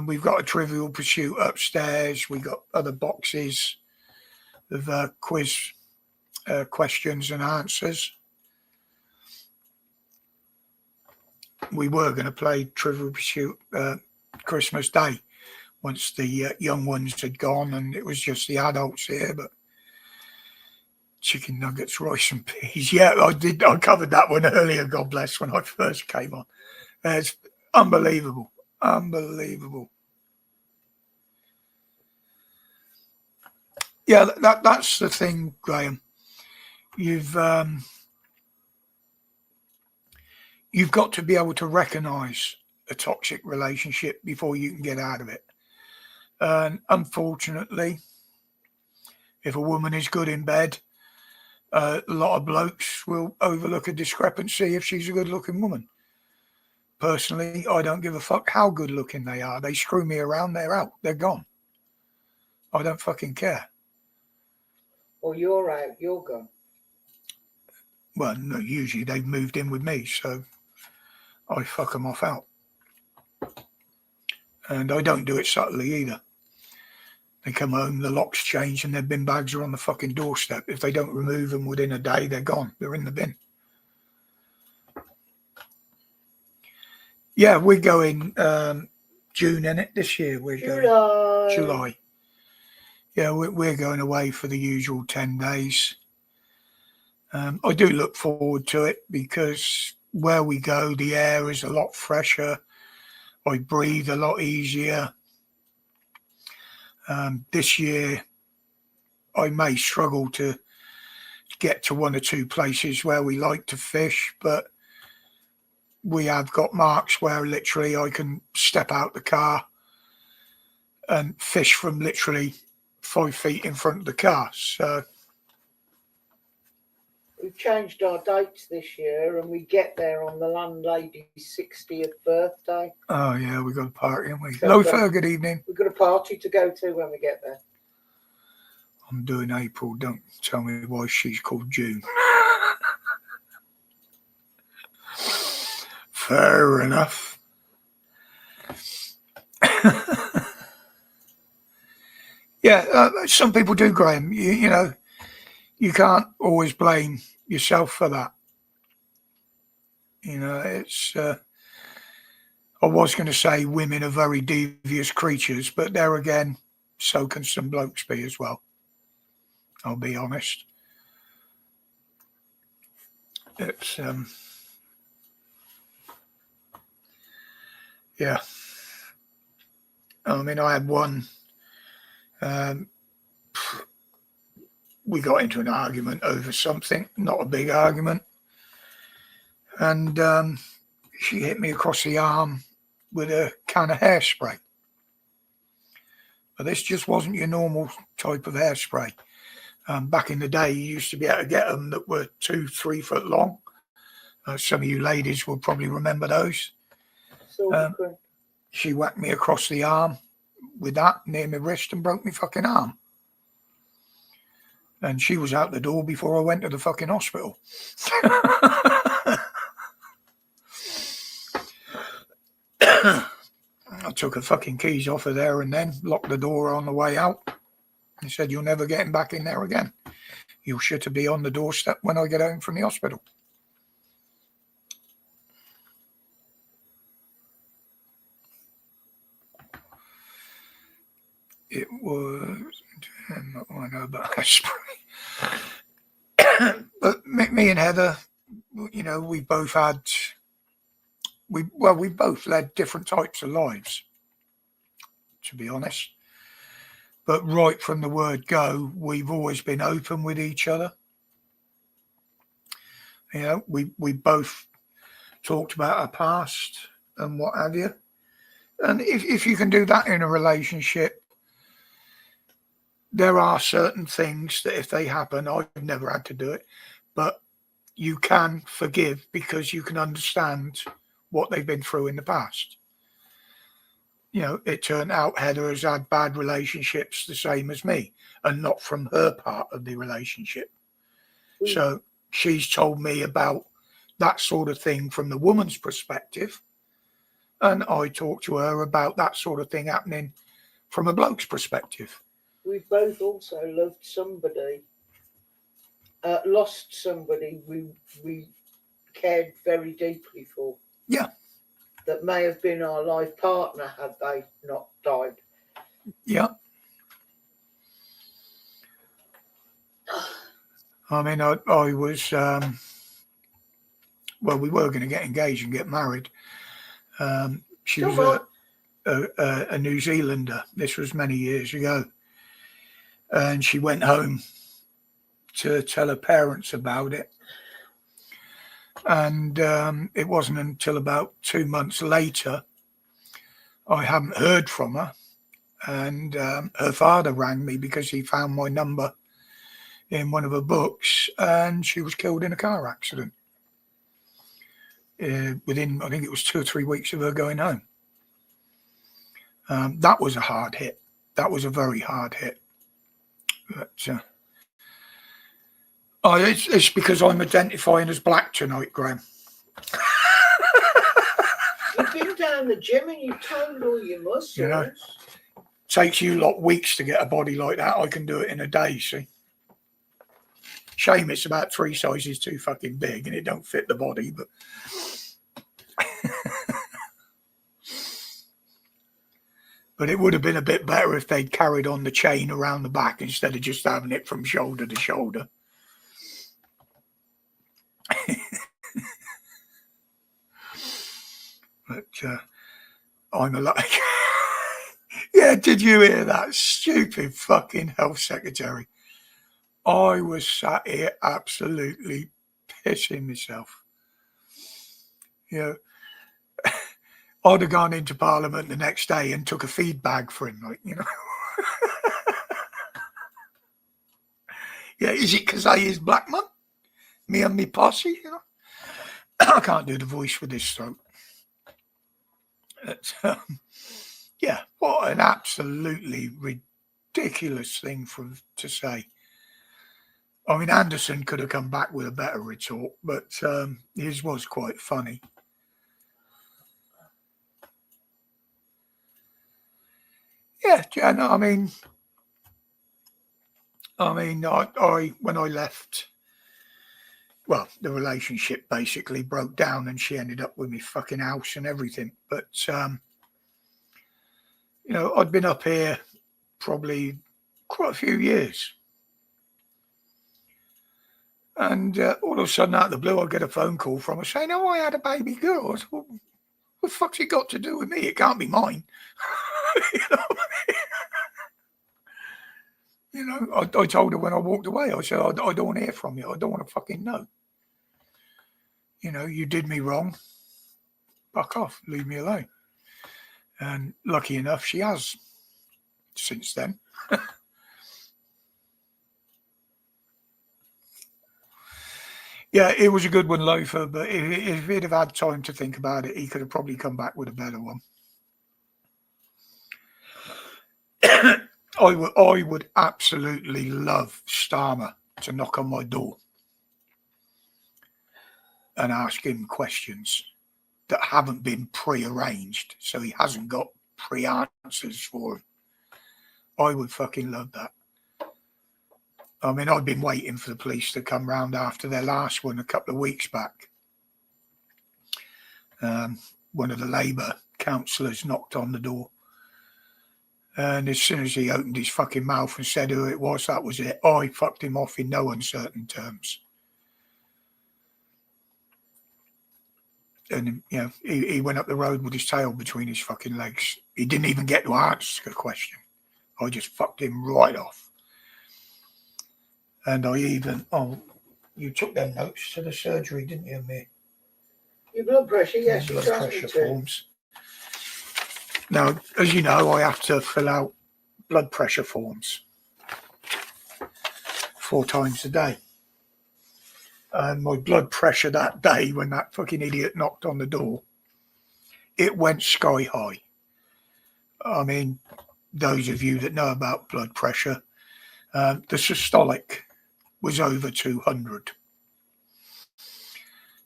We've got a Trivial Pursuit upstairs. We've got other boxes of quiz questions and answers. We were going to play Trivial Pursuit Christmas Day once the young ones had gone and it was just the adults here, but chicken nuggets, rice and peas. Yeah, I covered that one earlier, God bless, when I first came on. It's unbelievable. Unbelievable. Yeah, that's the thing, Graham. You've got to be able to recognise a toxic relationship before you can get out of it. And unfortunately, if a woman is good in bed, a lot of blokes will overlook a discrepancy if she's a good-looking woman. Personally, I don't give a fuck how good-looking they are. They screw me around, they're out, they're gone. I don't fucking care. Well, you're out, you're gone. Well, no, usually they've moved in with me, so I fuck them off out. And I don't do it subtly either. They come home, the lock's changed, and their bin bags are on the fucking doorstep. If they don't remove them within a day, they're gone. They're in the bin. Yeah, we're going June, innit? This year we're going July. Yeah, we're going away for the usual 10 days. I do look forward to it because where we go, the air is a lot fresher. I breathe a lot easier. This year, I may struggle to get to one or two places where we like to fish, but we have got marks where literally I can step out the car and fish from literally 5 feet in front of the car. So we've changed our dates this year and we get there on the landlady's 60th birthday. Oh yeah, we've got a party, haven't we? Hello, Fer, good evening. We've got a party to go to when we get there. I'm doing April, don't tell me why she's called June. Fair enough. Yeah, some people do, Graham. You know, you can't always blame yourself for that. You know, it's I was going to say women are very devious creatures, but there again, so can some blokes be as well. I'll be honest. It's yeah. I mean, I had one. Um, we got into an argument over something, not a big argument, and she hit me across the arm with a can of hairspray. But this just wasn't your normal type of hairspray. Back in the day, you used to be able to get them that were 2-3 foot long. Some of you ladies will probably remember those. She whacked me across the arm with that near my wrist and broke my fucking arm. And she was out the door before I went to the fucking hospital. I took her fucking keys off of there and then locked the door on the way out. And said, "You're never getting back in there again. You're sure to be on the doorstep when I get home from the hospital." It was, I know about hairspray. But me and Heather, you know, we both led different types of lives, to be honest. But right from the word go, we've always been open with each other. You know, we both talked about our past and what have you. And if you can do that in a relationship, there are certain things that if they happen, I've never had to do it, but you can forgive because you can understand what they've been through in the past. You know, it turned out Heather has had bad relationships the same as me, and not from her part of the relationship. So she's told me about that sort of thing from the woman's perspective, and I talk to her about that sort of thing happening from a bloke's perspective. We both also loved somebody, lost somebody we cared very deeply for. Yeah. That may have been our life partner had they not died. Yeah. I mean, I was, well, we were going to get engaged and get married. She was a New Zealander. This was many years ago. And she went home to tell her parents about it. And it wasn't until about 2 months later, I hadn't heard from her. And her father rang me because he found my number in one of her books, and she was killed in a car accident. Within, I think it was 2 or 3 weeks of her going home. That was a hard hit. That was a very hard hit. But it's because I'm identifying as black tonight, Graham. You've been down the gym and you've toned all your muscles. You know, takes you lot weeks to get a body like that. I can do it in a day, see. Shame it's about 3 sizes too fucking big and it don't fit the body, but but it would have been a bit better if they'd carried on the chain around the back instead of just having it from shoulder to shoulder. But I'm like, yeah, did you hear that stupid fucking health secretary? I was sat here absolutely pissing myself. You know, I'd have gone into Parliament the next day and took a feed bag for him, like, you know. Yeah, is it because I is black man? Me and me posse, you know. I can't do the voice with this throat. But, yeah, what an absolutely ridiculous thing to say. I mean, Anderson could have come back with a better retort, but his was quite funny. Yeah, no, I mean, I when I left well, the relationship basically broke down and she ended up with me fucking house and everything. But, I'd been up here probably quite a few years. And all of a sudden, out of the blue, I get a phone call from her saying, "Oh, I had a baby girl." I said, "Well, what the fuck's it got to do with me? It can't be mine." I told her when I walked away, I said, I don't want to hear from you. I don't want to fucking know. You did me wrong. Fuck off. Leave me alone. And lucky enough, she has since then. Yeah, it was a good one, Loafer, but if he'd have had time to think about it, he could have probably come back with a better one. I would absolutely love Starmer to knock on my door and ask him questions that haven't been pre-arranged, so he hasn't got pre-answers for him. I would fucking love that. I mean, I've been waiting for the police to come round after their last one a couple of weeks back. One of the Labour councillors knocked on the door. And as soon as he opened his fucking mouth and said who it was, that was it. I fucked him off in no uncertain terms. And, he went up the road with his tail between his fucking legs. He didn't even get to ask a question. I just fucked him right off. And I even, you took them notes to the surgery, didn't you, mate? Your blood pressure, yes, blood pressure forms. Now, as you know, I have to fill out blood pressure forms 4 times a day. And my blood pressure that day, when that fucking idiot knocked on the door, it went sky high. I mean, those of you that know about blood pressure, the systolic was over 200.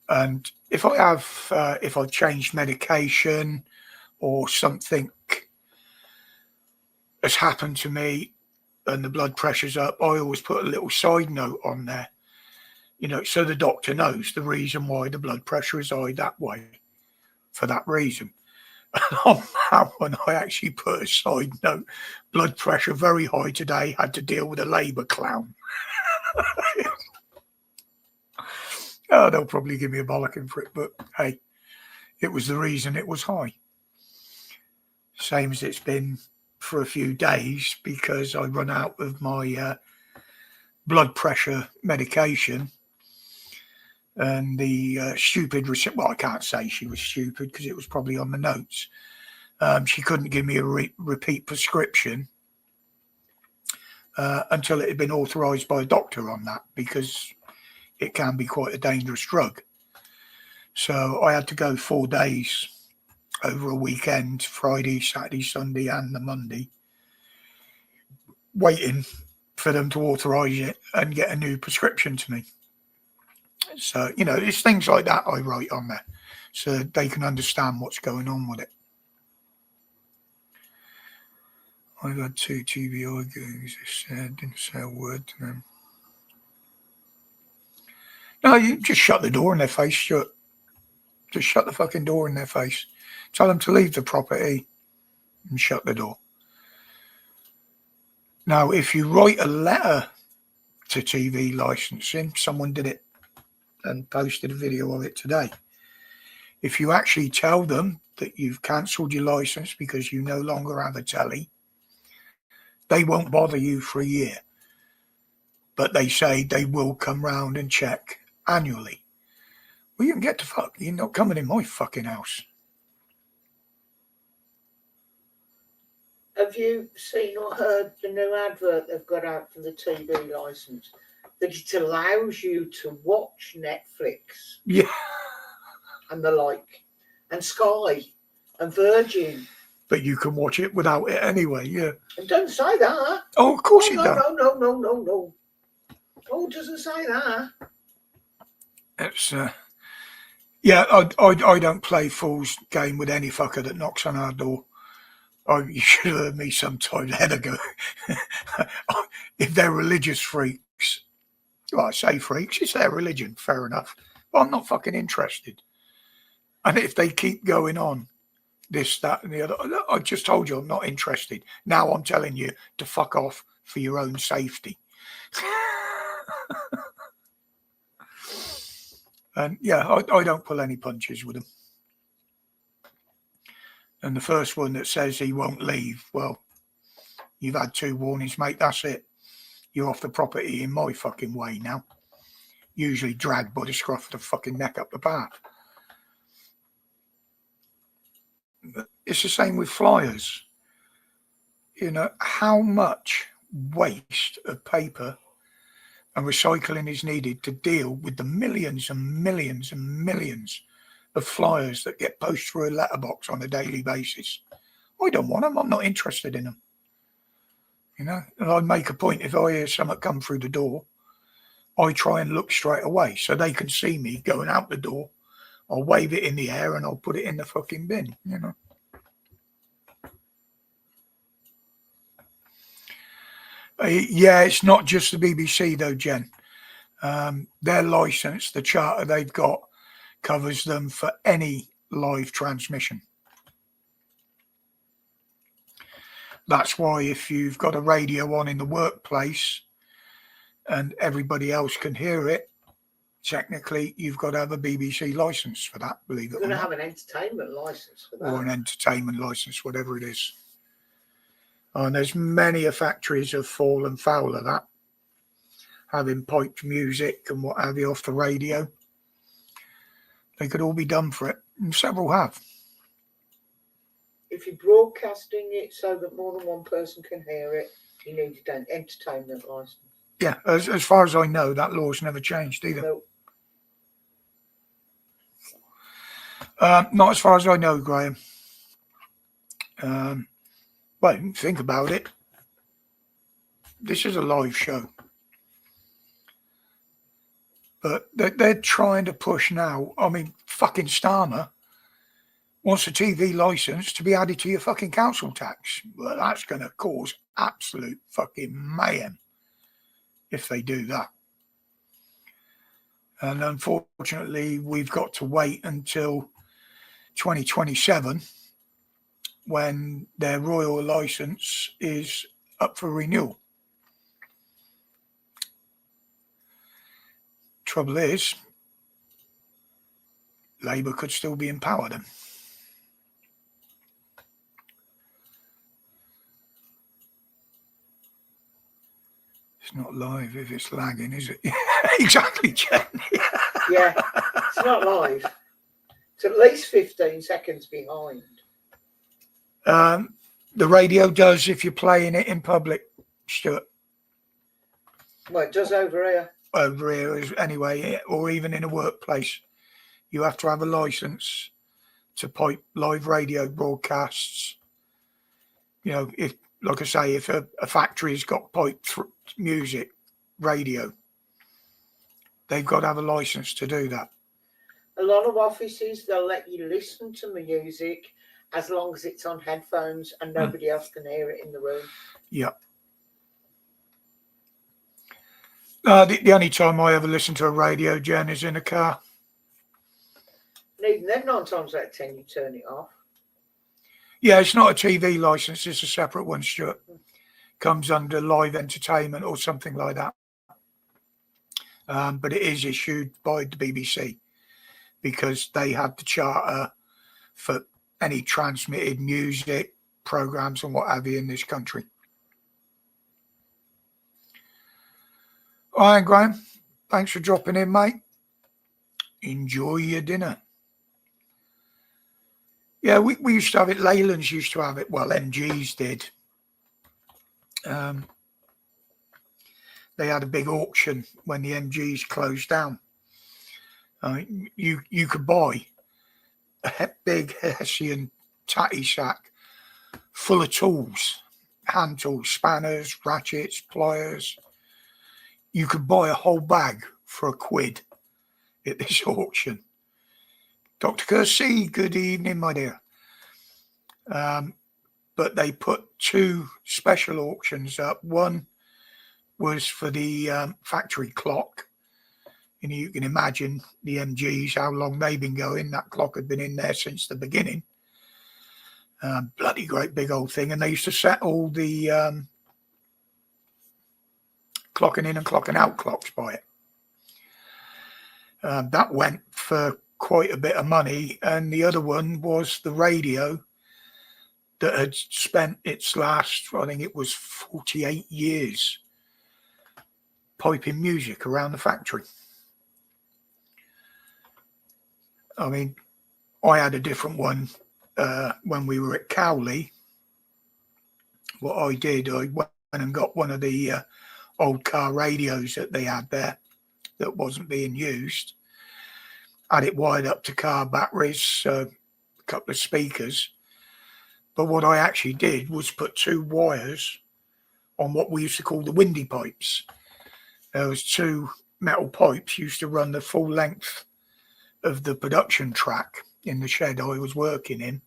And if I've changed medication or something has happened to me and the blood pressure's up, I always put a little side note on there, so the doctor knows the reason why the blood pressure is high that way, for that reason. And on that one, I actually put a side note, blood pressure very high today, had to deal with a Labour clown. Oh, they'll probably give me a bollocking for it, but hey, it was the reason it was high. Same as it's been for a few days, because I run out of my blood pressure medication. And the stupid, well, I can't say she was stupid because it was probably on the notes. She couldn't give me a repeat prescription until it had been authorised by a doctor on that, because it can be quite a dangerous drug. So I had to go 4 days over a weekend, Friday, Saturday, Sunday and the Monday, waiting for them to authorise it and get a new prescription to me. So, it's things like that I write on there so they can understand what's going on with it. I've had 2 TBI gigs, didn't say a word to them. No, you just shut the door in their face, shut. Just shut the fucking door in their face. Tell them to leave the property and shut the door. Now, if you write a letter to TV licensing, someone did it and posted a video of it today. If you actually tell them that you've cancelled your license because you no longer have a telly, they won't bother you for a year. But they say they will come round and check annually. Well, you can get to fuck. You're not coming in my fucking house. Have you seen or heard the new advert they've got out for the TV licence? That it allows you to watch Netflix. Yeah. And the like. And Sky. And Virgin. But you can watch it without it anyway, yeah. It doesn't say that. Oh, of course it does. No. Oh, it doesn't say that. It's, yeah, I don't play fool's game with any fucker that knocks on our door. You should have heard me some time ago. If they're religious freaks, Like, say freaks, it's their religion, fair enough. But I'm not fucking interested. And if they keep going on this, that, and the other, I just told you I'm not interested. Now I'm telling you to fuck off for your own safety. And yeah, I don't pull any punches with them. And the first one that says he won't leave, well, you've had 2 warnings, mate. That's it. You're off the property in my fucking way now. Usually dragged by the scruff of the fucking neck up the path. But it's the same with flyers. You know, how much waste of paper and recycling is needed to deal with the millions and millions and millions of flyers that get posted through a letterbox on a daily basis. I don't want them. I'm not interested in them. You know, and I make a point, if I hear something come through the door, I try and look straight away so they can see me going out the door. I'll wave it in the air and I'll put it in the fucking bin, you know. Yeah, it's not just the BBC though, Jen. Their license, the charter they've got, covers them for any live transmission. That's why if you've got a radio on in the workplace and everybody else can hear it, technically you've got to have a BBC license for that, believe it or not. You're going to have an entertainment license for that. Or an entertainment license, whatever it is. And there's many a factories have fallen foul of that, having piped music and what have you off the radio. They could all be done for it, and several have. If you're broadcasting it so that more than one person can hear it, you need an entertainment license. Yeah, as far as I know, that law's never changed either. Nope. Not as far as I know, Graham. Well, think about it. This is a live show. But they're trying to push now. I mean, fucking Starmer wants a TV license to be added to your fucking council tax. Well, that's going to cause absolute fucking mayhem if they do that. And unfortunately, we've got to wait until 2027 when their royal license is up for renewal. Trouble is, Labour could still be in power then. It's not live if it's lagging, is it? Exactly, Jen. Yeah, it's not live. It's at least 15 seconds behind. The radio does if you're playing it in public, Stuart. Well, it does over here. Over here, anyway, or even in a workplace. You have to have a license to pipe live radio broadcasts. You know, if, like I say, if a factory's got piped music, radio, they've got to have a license to do that. A lot of offices, they'll let you listen to music as long as it's on headphones and nobody else can hear it in the room. Yeah. The only time I ever listen to a radio, Jen, is in a car. And even then, 9 times out of 10, you turn it off. Yeah, it's not a TV license. It's a separate one, Stuart. Comes under live entertainment or something like that. But it is issued by the BBC because they had the charter for any transmitted music, programs and what have you in this country. All right, Graham. Thanks for dropping in, mate. Enjoy your dinner. Yeah, we used to have it. Leyland's used to have it. Well, MGs did. They had a big auction when the MGs closed down. You could buy a big Hessian tatty sack full of tools, hand tools, spanners, ratchets, pliers. You could buy a whole bag for £1 at this auction. Dr. Kersey, good evening, my dear. But they put 2 special auctions up. One was for the factory clock. And you can imagine the MGs, how long they've been going. That clock had been in there since the beginning. Bloody great big old thing. And they used to set all the clocking in and clocking out clocks by it. That went for quite a bit of money. And the other one was the radio that had spent its last, I think it was 48 years, piping music around the factory. I mean, I had a different one when we were at Cowley. What I did, I went and got one of the old car radios that they had there that wasn't being used. Had it wired up to car batteries, a couple of speakers. But what I actually did was put 2 wires on what we used to call the windy pipes. There was 2 metal pipes used to run the full length of the production track in the shed I was working in.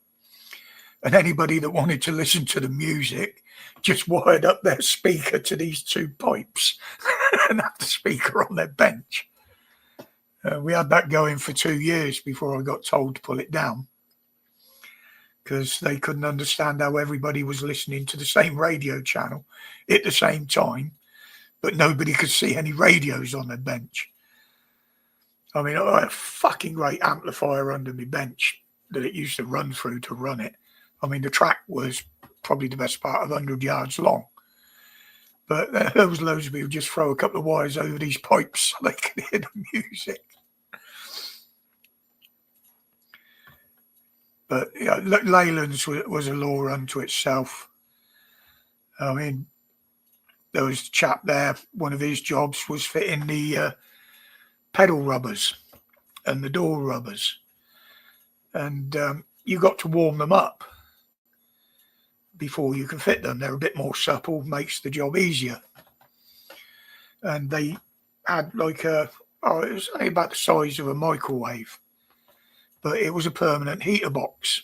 And anybody that wanted to listen to the music just wired up their speaker to these 2 pipes and had the speaker on their bench. We had that going for 2 years before I got told to pull it down, because they couldn't understand how everybody was listening to the same radio channel at the same time, but nobody could see any radios on their bench. I mean, I had a fucking great amplifier under my bench that it used to run through to run it. I mean, the track was probably the best part of 100 yards long. But there was loads of people just throw a couple of wires over these pipes so they could hear the music. But yeah, Leyland's was a law unto itself. I mean, there was a chap there, one of his jobs was fitting the pedal rubbers and the door rubbers. And you got to warm them up before you can fit them. They're a bit more supple, makes the job easier. And they had like it was only about the size of a microwave, but it was a permanent heater box.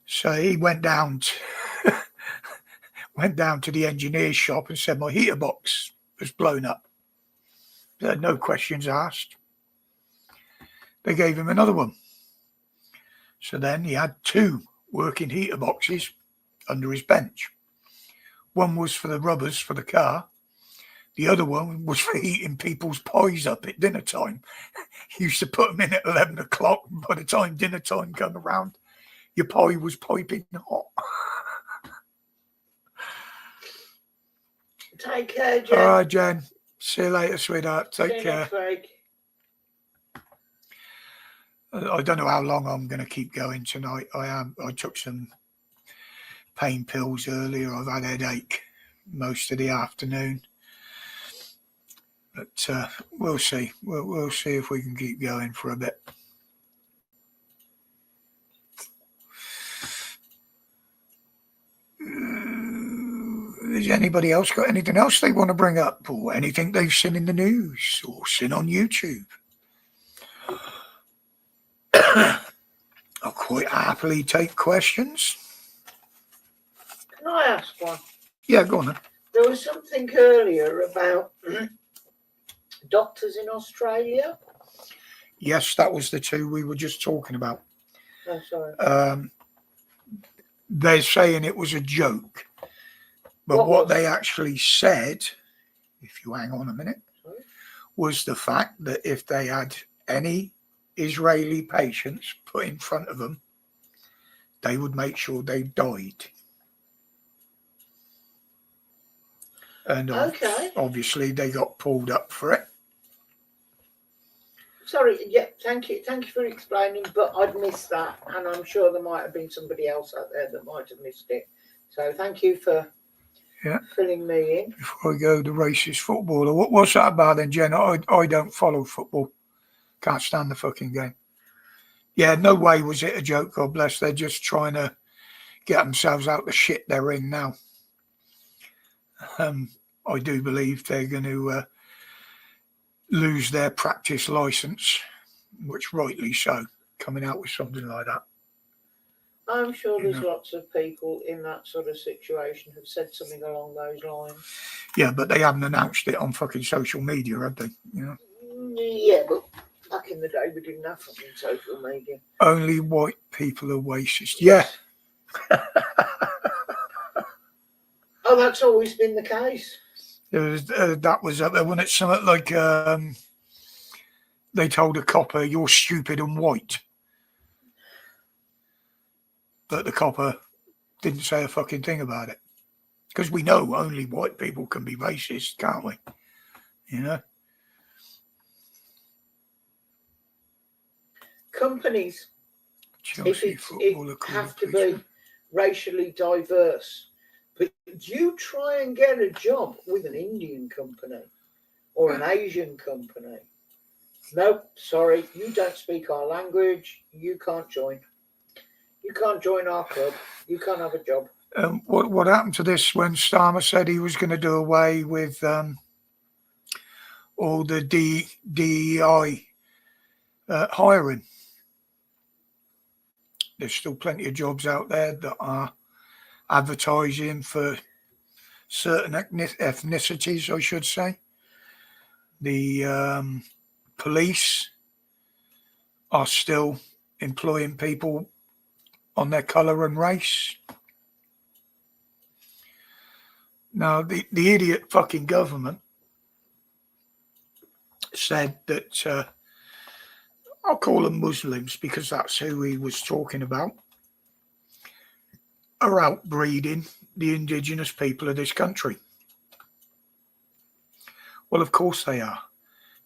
So he went down to the engineer's shop and said, my heater box was blown up. No questions asked. They gave him another one. So then he had 2 working heater boxes under his bench. One was for the rubbers for the car. The other one was for heating people's pies up at dinner time. He used to put them in at 11 o'clock. And by the time dinner time came around, your pie was piping hot. Take care, Jen. All right, Jen. See you later, sweetheart. Take care. Next week. I don't know how long I'm going to keep going tonight. I took some pain pills earlier. I've had a headache most of the afternoon. But we'll see. We'll see if we can keep going for a bit. Has anybody else got anything else they want to bring up, or anything they've seen in the news or seen on YouTube? I'll quite happily take questions. Can I ask one? Yeah, go on then. There was something earlier about doctors in Australia. Yes, that was the 2 we were just talking about. Oh, sorry. They're saying it was a joke. But what they actually said, if you hang on a minute, was the fact that if they had any Israeli patients put in front of them, they would make sure they died. And obviously they got pulled up for it. Sorry, yeah, thank you for explaining, but I'd missed that, and I'm sure there might have been somebody else out there that might have missed it. So thank you for filling me in. Before I go, the racist footballer. What's that about then, Jen? I don't follow football. Can't stand the fucking game. Yeah, no way was it a joke, God bless. They're just trying to get themselves out the shit they're in now. I do believe they're going to lose their practice license, which rightly so, coming out with something like that. I'm sure there's lots of people in that sort of situation who've said something along those lines. Yeah, but they haven't announced it on fucking social media, have they? You know. Yeah, but back in the day we didn't have fucking social media. Only white people are racist. Yeah. Oh, that's always been the case. That was up there when it's something like they told a copper, "You're stupid and white," but the copper didn't say a fucking thing about it, because we know only white people can be racist, can't we? You know. Companies, Chelsea it have to be racially diverse. But you try and get a job with an Indian company or an Asian company. Nope, sorry, you don't speak our language. You can't join. You can't join our club. You can't have a job. What happened to this when Starmer said he was going to do away with all the DEI hiring? There's still plenty of jobs out there that are advertising for certain ethnicities, I should say. The police are still employing people on their colour and race. Now, the idiot fucking government said that, I'll call them Muslims because that's who he was talking about, are outbreeding the indigenous people of this country. Well, of course they are,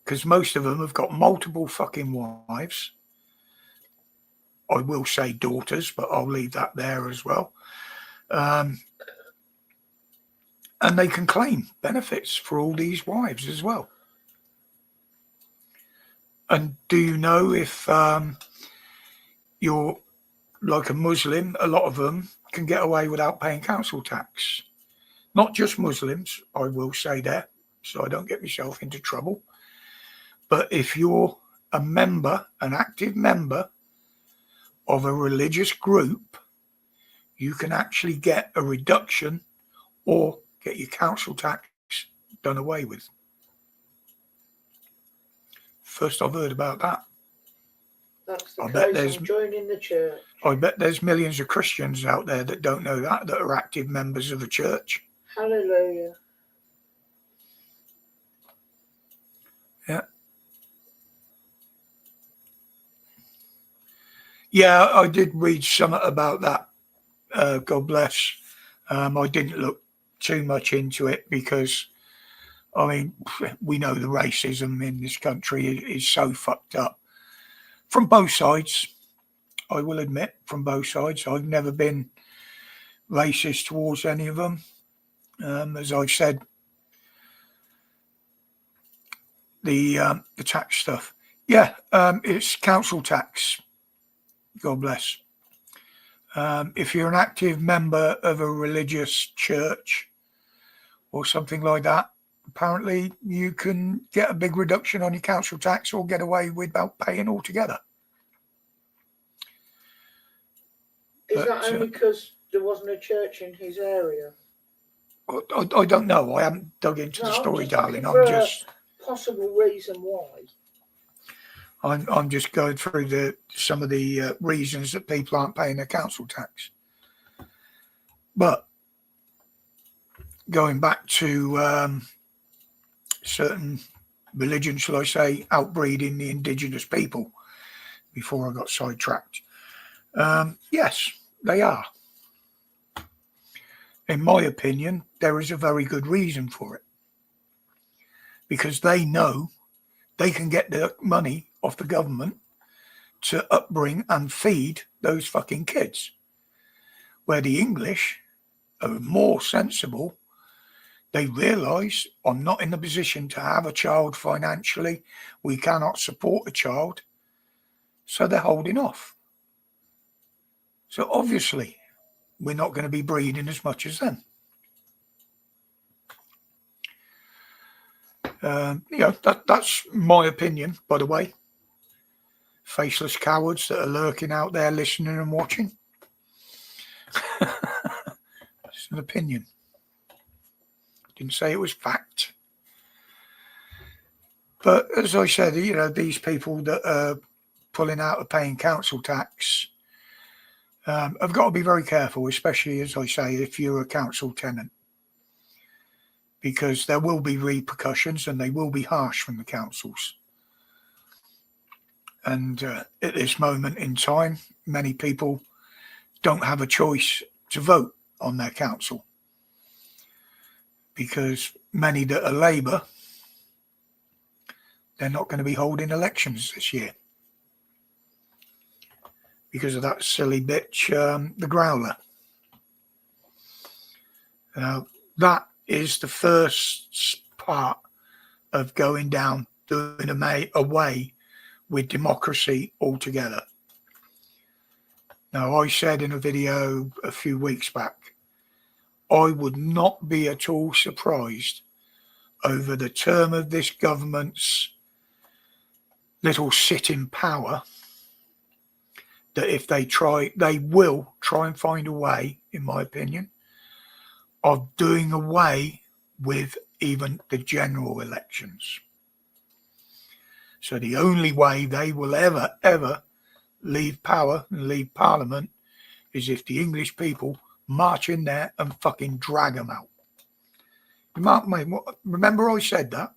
because most of them have got multiple fucking wives. I will say daughters, but I'll leave that there as well. And they can claim benefits for all these wives as well. And do you know if you're like a Muslim, a lot of them can get away without paying council tax? Not just Muslims, I will say that, so I don't get myself into trouble. But if you're a member, an active member of a religious group, you can actually get a reduction or get your council tax done away with. First I've heard about that. That's the case. I'm joining the church. I bet there's millions of Christians out there that don't know that are active members of a church. Hallelujah. Yeah. Yeah, I did read something about that. God bless. I didn't look too much into it because, I mean, we know the racism in this country is so fucked up. From both sides, I will admit, from both sides. I've never been racist towards any of them. As I've said, the tax stuff. Yeah, it's council tax. God bless. If you're an active member of a religious church or something like that, apparently you can get a big reduction on your council tax or get away without paying altogether. Is that only because there wasn't a church in his area? I don't know. I haven't dug into the story, darling. I'm just possible reason why. I'm just going through some of the reasons that people aren't paying their council tax. But going back to certain religions, shall I say, outbreeding the indigenous people, before I got sidetracked. Yes, they are. In my opinion, there is a very good reason for it. Because they know they can get the money off the government to upbring and feed those fucking kids. Where the English are more sensible. They realise I'm not in the position to have a child financially. We cannot support a child. So they're holding off. So obviously, we're not going to be breeding as much as them. That's my opinion, by the way. Faceless cowards that are lurking out there listening and watching. an opinion. Didn't say it was fact. But as I said, you know, these people that are pulling out of paying council tax have got to be very careful, especially, as I say, if you're a council tenant, because there will be repercussions and they will be harsh from the councils. And at this moment in time, many people don't have a choice to vote on their council, because many that are Labour, they're not going to be holding elections this year because of that silly bitch, the Growler. That is the first part of going down, doing away with democracy altogether. Now, I said in a video a few weeks back, I would not be at all surprised over the term of this government's little sit in power, that if they will try and find a way, in my opinion, of doing away with even the general elections. So the only way they will ever leave power and leave Parliament is if the English people march in there and fucking drag them out. Remember I said that?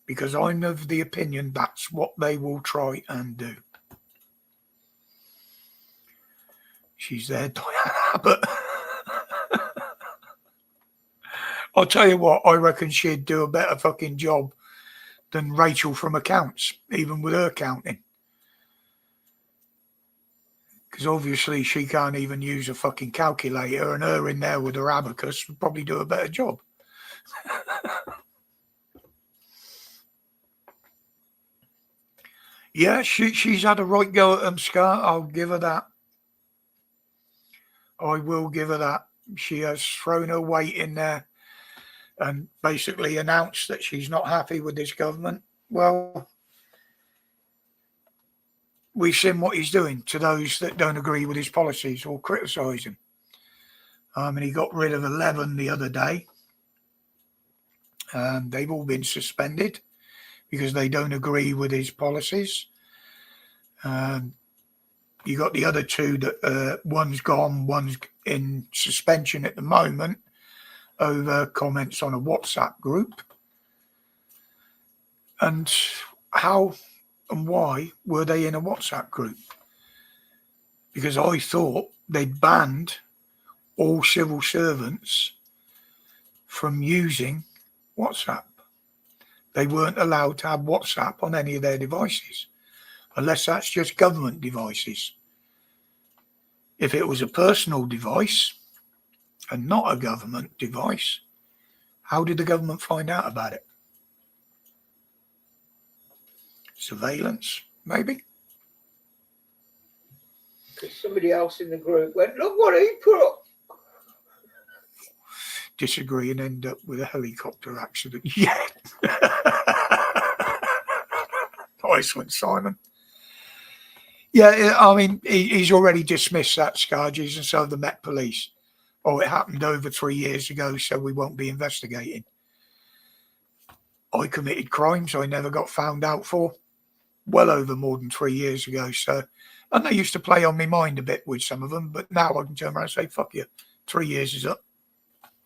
Because I'm of the opinion that's what they will try and do. She's there, Diana, but I'll tell you what, I reckon she'd do a better fucking job than Rachel from accounts, even with her counting. Because obviously she can't even use a fucking calculator, and her in there with her abacus would probably do a better job. Yeah, she's had a right go at them, Scar. I'll give her that. I will give her that. She has thrown her weight in there and basically announced that she's not happy with this government. Well, we've seen what he's doing to those that don't agree with his policies or criticise him. And he got rid of 11 the other day. They've all been suspended because they don't agree with his policies. You got the other two that one's gone, one's in suspension at the moment over comments on a WhatsApp group. And how and why were they in a WhatsApp group? Because I thought they'd banned all civil servants from using WhatsApp. They weren't allowed to have WhatsApp on any of their devices, unless that's just government devices. If it was a personal device and not a government device, how did the government find out about it? Surveillance, maybe? Because somebody else in the group went, look what he put up. Disagree and end up with a helicopter accident. Yeah. Nice one, Simon. Yeah, I mean, he's already dismissed that, Scarges, and so have the Met Police. Oh, it happened over 3 years ago, so we won't be investigating. I committed crimes I never got found out for well over more than 3 years ago. So, and they used to play on my mind a bit with some of them, but now I can turn around and say, fuck you, 3 years is up.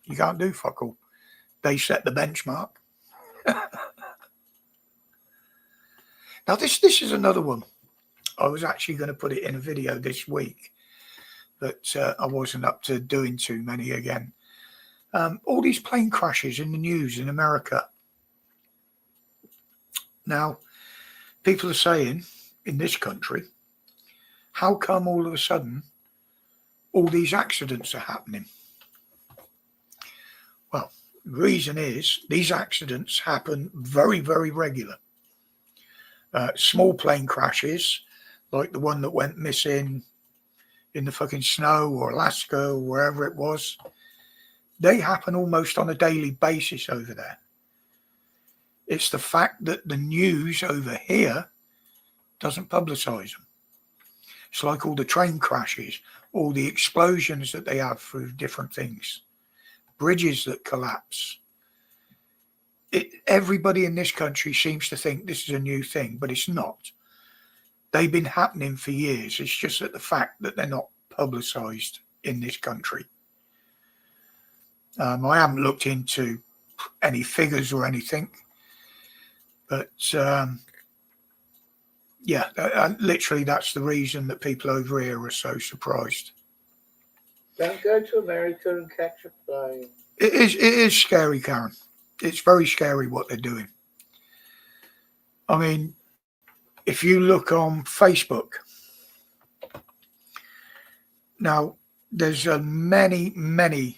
You can't do fuck all. They set the benchmark. Now, this is another one. I was actually going to put it in a video this week, but I wasn't up to doing too many again. All these plane crashes in the news in America. Now, people are saying in this country, how come all of a sudden all these accidents are happening? Well, the reason is these accidents happen very, very regular. Small plane crashes, like the one that went missing in the fucking snow or Alaska or wherever it was, they happen almost on a daily basis over there. It's the fact that the news over here doesn't publicise them. It's like all the train crashes, all the explosions that they have through different things, bridges that collapse. Everybody in this country seems to think this is a new thing, but it's not. They've been happening for years. It's just that the fact that they're not publicised in this country. I haven't looked into any figures or anything, but literally that's the reason that people over here are so surprised. Don't go to America and catch a plane. It is scary, Karen. It's very scary what they're doing. I mean, if you look on Facebook, now there's many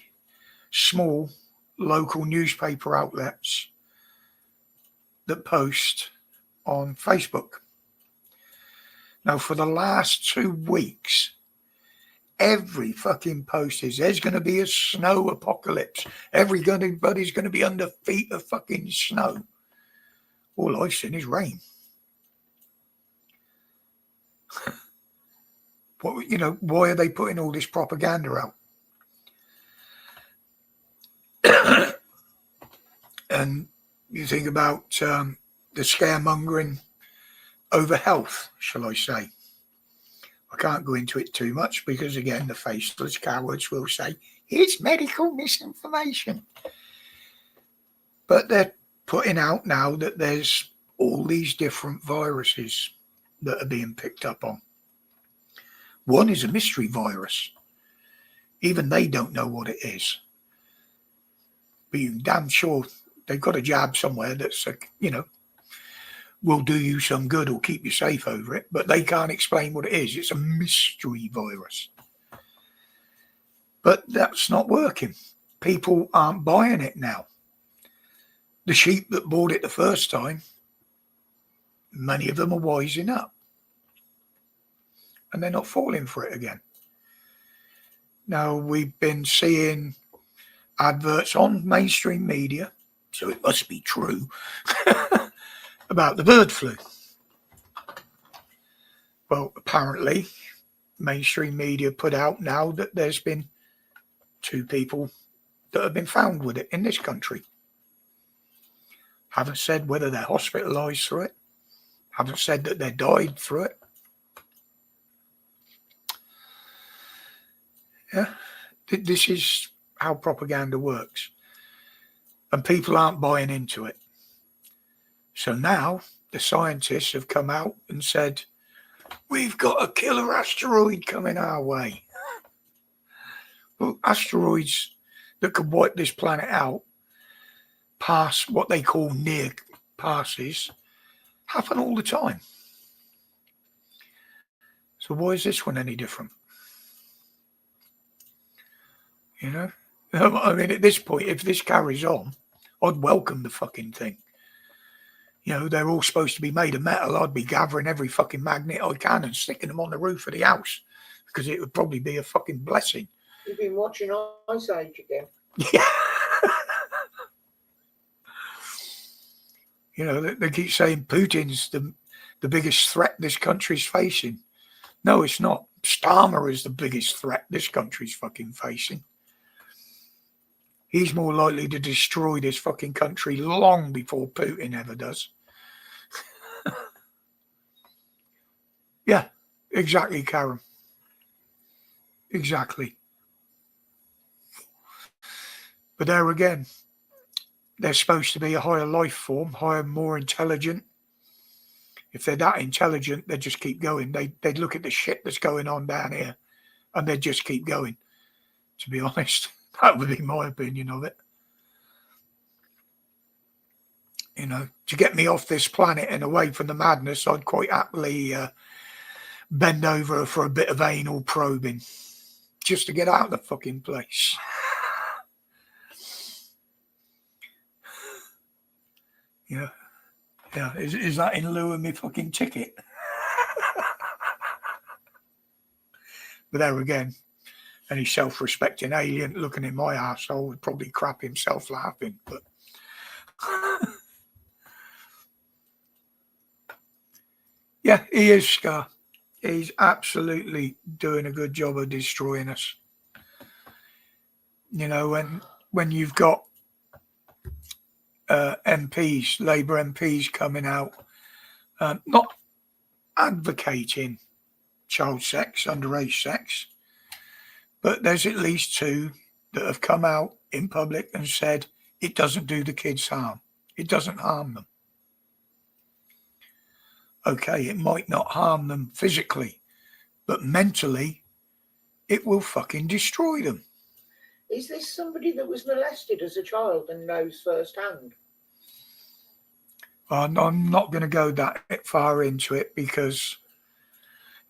small local newspaper outlets that post on Facebook. Now, for the last 2 weeks, every fucking post is there's going to be a snow apocalypse. Everybody's going to be under feet of fucking snow. All I've seen is rain. Why are they putting all this propaganda out? And you think about the scaremongering over health, shall I say. I can't go into it too much because, again, the faceless cowards will say, it's medical misinformation. But they're putting out now that there's all these different viruses that are being picked up on. One is a mystery virus. Even they don't know what it is. But you're damn sure they've got a jab somewhere that's, will do you some good or keep you safe over it, but they can't explain what it is. It's a mystery virus. But that's not working. People aren't buying it now. The sheep that bought it the first time, many of them are wising up. And they're not falling for it again. Now, we've been seeing adverts on mainstream media, so it must be true, about the bird flu. Well, apparently, mainstream media put out now that there's been 2 people that have been found with it in this country. Haven't said whether they're hospitalised through it. Haven't said that they died through it. Yeah, this is how propaganda works. And people aren't buying into it. So now the scientists have come out and said, we've got a killer asteroid coming our way. Well, asteroids that could wipe this planet out, pass what they call near passes, happen all the time. So why is this one any different? I mean, at this point, if this carries on, I'd welcome the fucking thing. They're all supposed to be made of metal. I'd be gathering every fucking magnet I can and sticking them on the roof of the house because it would probably be a fucking blessing. You've been watching Ice Age again. Yeah. They keep saying Putin's the biggest threat this country's facing. No, it's not. Starmer is the biggest threat this country's fucking facing. He's more likely to destroy this fucking country long before Putin ever does. Yeah, exactly, Karen. Exactly. But there again, they're supposed to be a higher life form, higher, more intelligent. If they're that intelligent, they'd just keep going. They'd look at the shit that's going on down here and they'd just keep going, to be honest. That would be my opinion of it. To get me off this planet and away from the madness, I'd quite happily bend over for a bit of anal probing just to get out of the fucking place. Yeah. Is that in lieu of me fucking ticket? But there again, any self-respecting alien looking in my arsehole would probably crap himself laughing. But yeah, he is Scar. He's absolutely doing a good job of destroying us. You know, when you've got MPs, Labour MPs coming out, not advocating child sex, underage sex, but there's at least two that have come out in public and said it doesn't do the kids harm. It doesn't harm them. Okay, it might not harm them physically, but mentally, it will fucking destroy them. Is this somebody that was molested as a child and knows firsthand? I'm not going to go that far into it because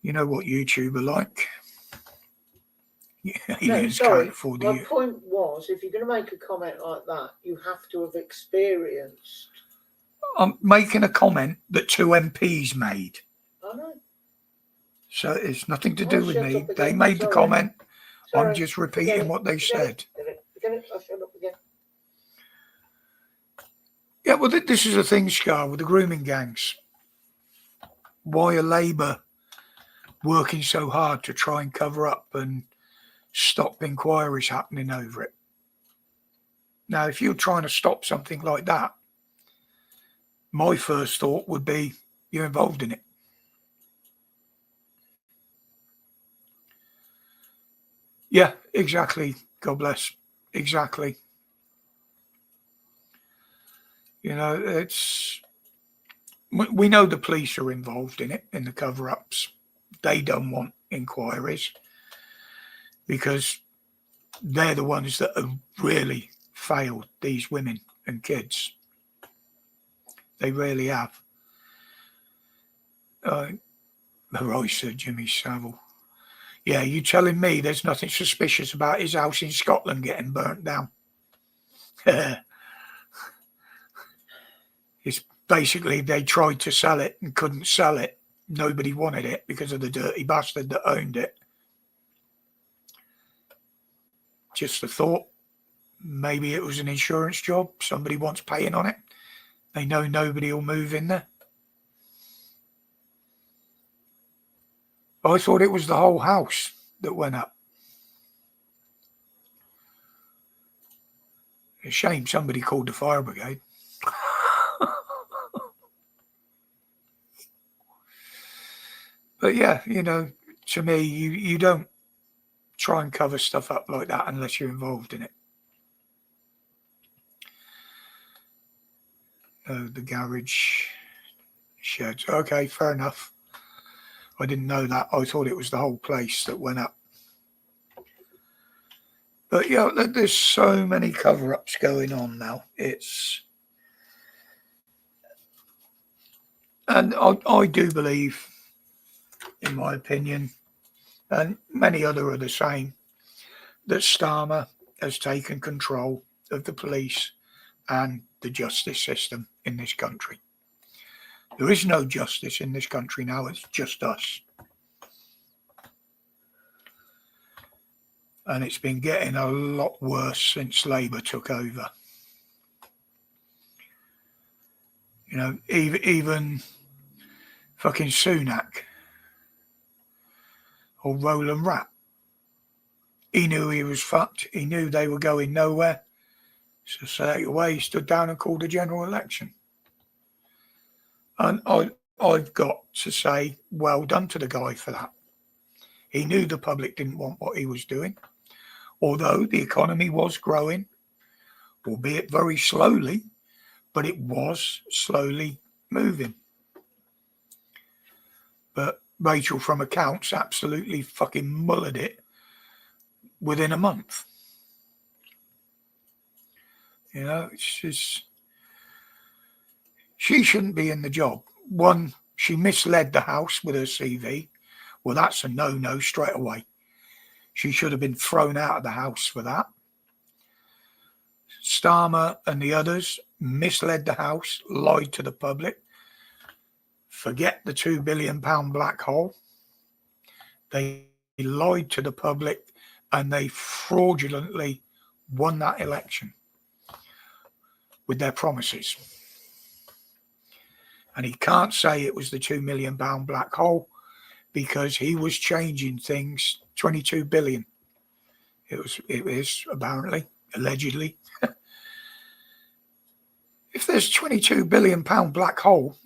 you know what YouTube are like. No, sorry. Afford My point was, if you're going to make a comment like that, you have to have experienced. I'm making a comment that two MPs made. I know. So it's nothing to do with me. They again. made the comment. Sorry. I'm just repeating what they said. Forget it. I'll shut up again. Yeah, well, this is a thing, Scar, with the grooming gangs. Why are Labour working so hard to try and cover up and stop inquiries happening over it? Now, if you're trying to stop something like that, my first thought would be you're involved in it. Yeah, exactly. God bless. Exactly. You know, we know the police are involved in it, in the cover-ups. They don't want inquiries because they're the ones that have really failed these women and kids. They really have. Right, said Jimmy Savile. Yeah, you telling me there's nothing suspicious about his house in Scotland getting burnt down? It's basically they tried to sell it and couldn't sell it. Nobody wanted it because of the dirty bastard that owned it. Just a thought. Maybe it was an insurance job. Somebody wants paying on it. They know nobody will move in there. I thought it was the whole house that went up. A shame somebody called the fire brigade. But yeah, you know, to me, you don't try and cover stuff up like that unless you're involved in it. The garage sheds. Okay, fair enough. I didn't know that. I thought it was the whole place that went up. But yeah, there's so many cover-ups going on now. And I do believe, in my opinion, and many other are the same, that Starmer has taken control of the police and the justice system in this country. There is no justice in this country now. It's just us. And it's been getting a lot worse since Labour took over. You know, even fucking Sunak or Roland Rapp, he knew he was fucked. He knew they were going nowhere. So straight away, he stood down and called a general election. And I've got to say, well done to the guy for that. He knew the public didn't want what he was doing. Although the economy was growing, albeit very slowly, but it was slowly moving. But Rachel from accounts absolutely fucking mullered it within a month. You know, it's just, she shouldn't be in the job. One, she misled the House with her CV. Well, that's a no-no straight away. She should have been thrown out of the House for that. Starmer and the others misled the House, lied to the public. Forget the £2 billion black hole. They lied to the public and they fraudulently won that election with their promises. And he can't say it was the £2 million black hole because he was changing things. 22 billion. It is apparently, allegedly. If there's 22 billion pound black hole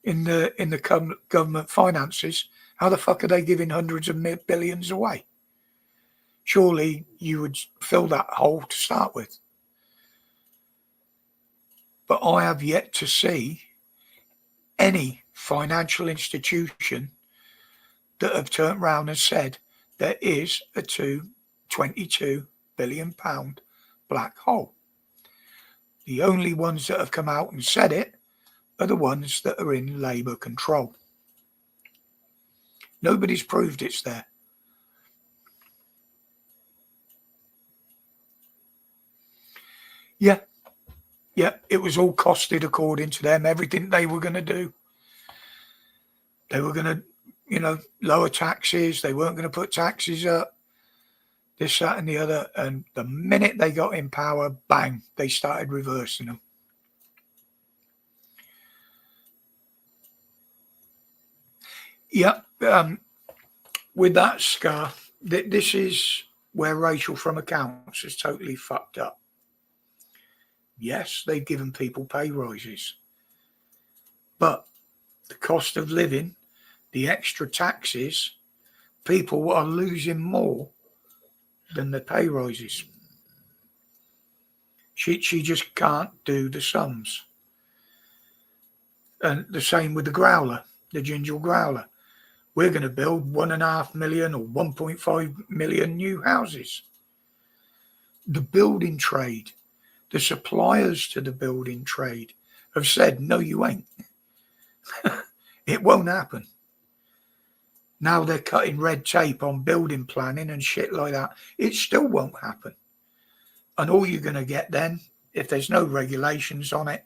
in the government finances, how the fuck are they giving hundreds of billions away? Surely you would fill that hole to start with. But I have yet to see any financial institution that have turned around and said there is a 22 billion pound black hole. The only ones that have come out and said it are the ones that are in Labour control. Nobody's proved it's there. Yeah, it was all costed according to them. Everything they were going to do. They were going to, lower taxes. They weren't going to put taxes up. This, that, and the other. And the minute they got in power, bang, they started reversing them. Yeah, with that, Scar, this is where Rachel from accounts is totally fucked up. Yes, they've given people pay rises, but the cost of living, the extra taxes, people are losing more than the pay rises. She just can't do the sums. And the same with the growler, the ginger growler. We're going to build 1.5 million or 1.5 million new houses. The building trade, the suppliers to the building trade have said, no, you ain't. It won't happen. Now they're cutting red tape on building planning and shit like that. It still won't happen. And all you're going to get then, if there's no regulations on it,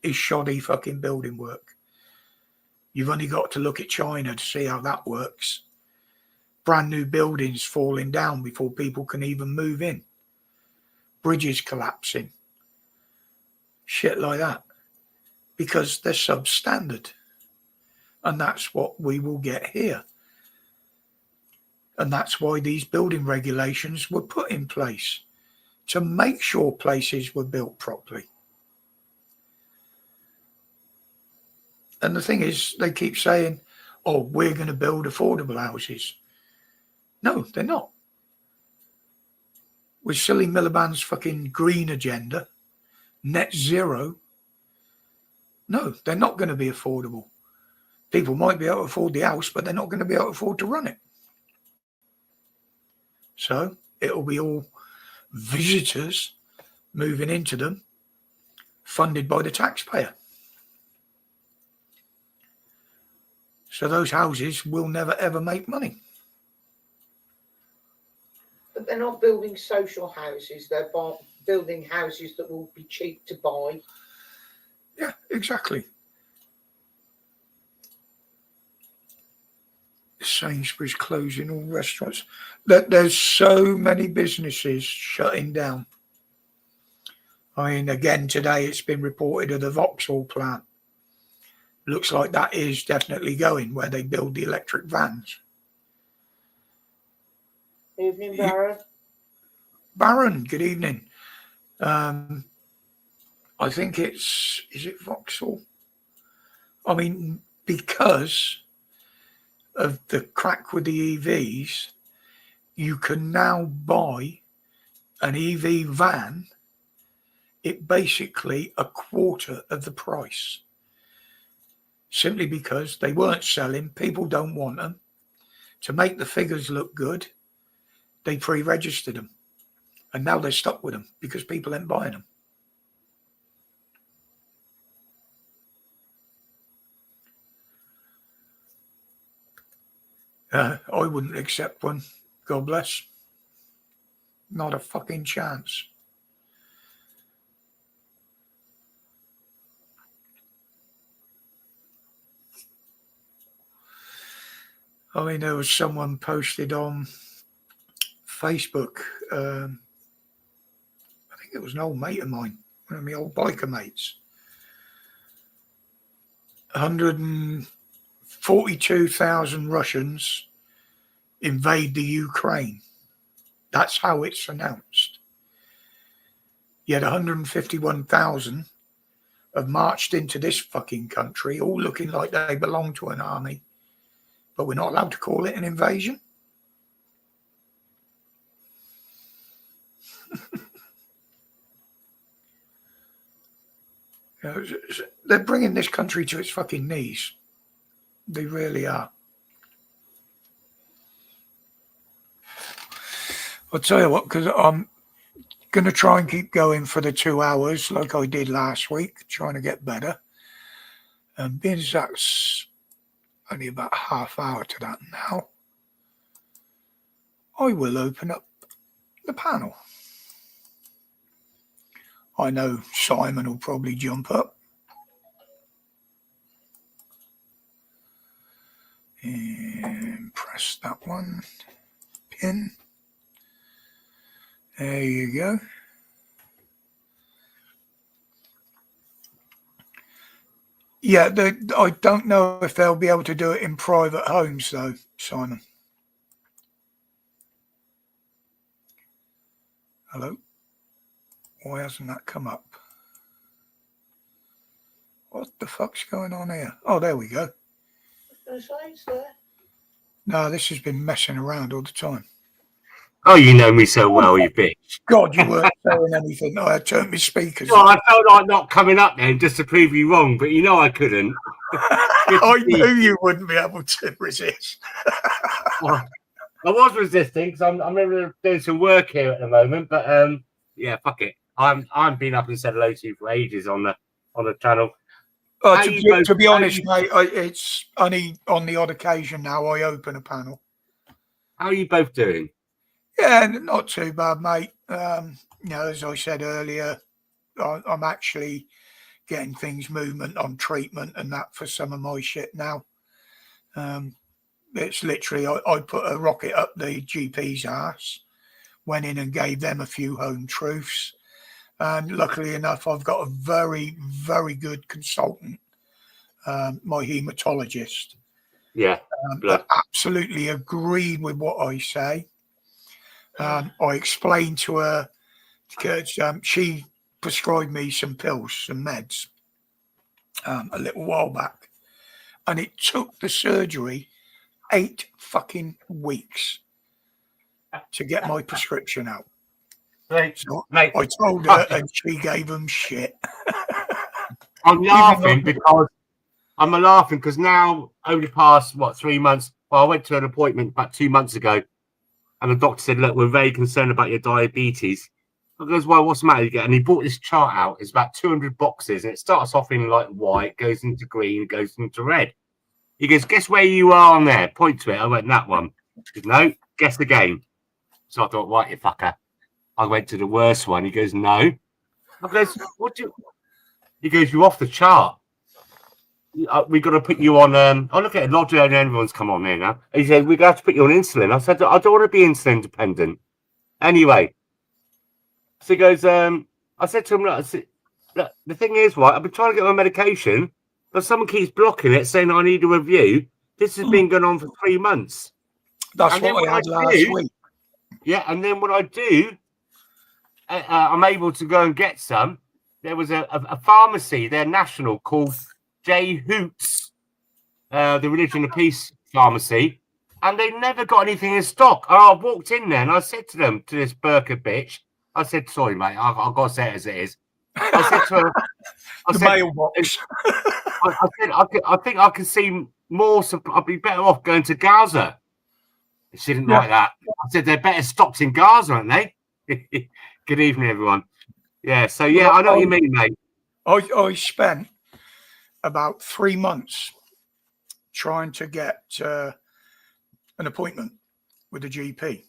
is shoddy fucking building work. You've only got to look at China to see how that works. Brand new buildings falling down before people can even move in. Bridges collapsing. Shit like that. Because they're substandard. And that's what we will get here. And that's why these building regulations were put in place. To make sure places were built properly. And the thing is, they keep saying, oh, we're going to build affordable houses. No, they're not. With silly Miliband's fucking green agenda, net zero, no, they're not going to be affordable. People might be able to afford the house, but they're not going to be able to afford to run it. So it'll be all visitors moving into them, funded by the taxpayer. So those houses will never, ever make money. But they're not building social houses. They're building houses that will be cheap to buy. Yeah, exactly. Sainsbury's closing all restaurants. There's so many businesses shutting down. I mean, again, today it's been reported of the Vauxhall plant. Looks like that is definitely going where they build the electric vans. Evening, Baron. Baron, good evening. I think is it Vauxhall? I mean, because of the crack with the EVs, you can now buy an EV van at basically a quarter of the price. Simply because they weren't selling, people don't want them. To make the figures look good, they pre-registered them. And now they're stuck with them because people ain't buying them. I wouldn't accept one. God bless. Not a fucking chance. I mean, there was someone posted on Facebook. I think it was an old mate of mine, one of my old biker mates. 42,000 Russians invade the Ukraine. That's how it's announced. Yet 151,000 have marched into this fucking country, all looking like they belong to an army, but we're not allowed to call it an invasion. They're bringing this country to its fucking knees. They really are. I'll tell you what, because I'm going to try and keep going for the 2 hours like I did last week, trying to get better. And being as that's only about a half hour to that now, I will open up the panel. I know Simon will probably jump up. And press that one. Pin. There you go. Yeah, I don't know if they'll be able to do it in private homes, though, Simon. Hello? Why hasn't that come up? What the fuck's going on here? Oh, there we go. No, this has been messing around all the time. Oh, you know me so well, you bitch. God, you weren't saying anything. I had turned my speakers Well, I felt like not coming up then just to prove you wrong, but you know I couldn't. I knew you wouldn't be able to resist. Well, I was resisting because I'm doing some work here at the moment, but yeah, fuck it. I'm been up and said hello to you for ages on the channel. To be honest, mate, it's only on the odd occasion now I open a panel. How are you both doing? Yeah, not too bad, mate. As I said earlier, I'm actually getting things movement on treatment and that for some of my shit now. It's literally, I put a rocket up the GP's ass, went in and gave them a few home truths. And luckily enough, I've got a very, very good consultant, my hematologist. Yeah. That absolutely agreed with what I say. I explained to her, because she prescribed me some pills, some meds, a little while back. And it took the surgery 8 fucking weeks to get my prescription out. Right. So Mate, I told her and she gave them shit. I'm laughing because now, over the past, 3 months, well, I went to an appointment about 2 months ago, and the doctor said, look, we're very concerned about your diabetes. I goes, well, what's the matter? And he brought this chart out. It's about 200 boxes, and it starts off in like white, goes into green, goes into red. He goes, guess where you are on there? Point to it. I went, that one. He goes, no, guess the game. So I thought, right, you fucker. I went to the worst one. He goes, no. I goes, what do you... He goes, you're off the chart. We've got to put you on... I look at it, Lodger and everyone's come on there now. He said, we're going to have to put you on insulin. I said, I don't want to be insulin dependent. Anyway. So he goes, I said to him, look, the thing is, right, I've been trying to get my medication, but someone keeps blocking it, saying I need a review. This has been going on for 3 months. That's what I had last week. Yeah, and then when I do, I'm able to go and get some. There was a pharmacy, they're national, called J Hoots, the Religion of Peace pharmacy, and they never got anything in stock. I walked in there and I said to them, to this burqa bitch, I said, sorry, mate, I've got to say it as it is. I said to her, mailbox. I said, I think I can see more. I'd be better off going to Gaza. She didn't like that. I said, they're better stocked in Gaza, aren't they? Good evening, everyone. Yeah, so yeah, I know what you mean, mate. I spent about 3 months trying to get an appointment with a GP.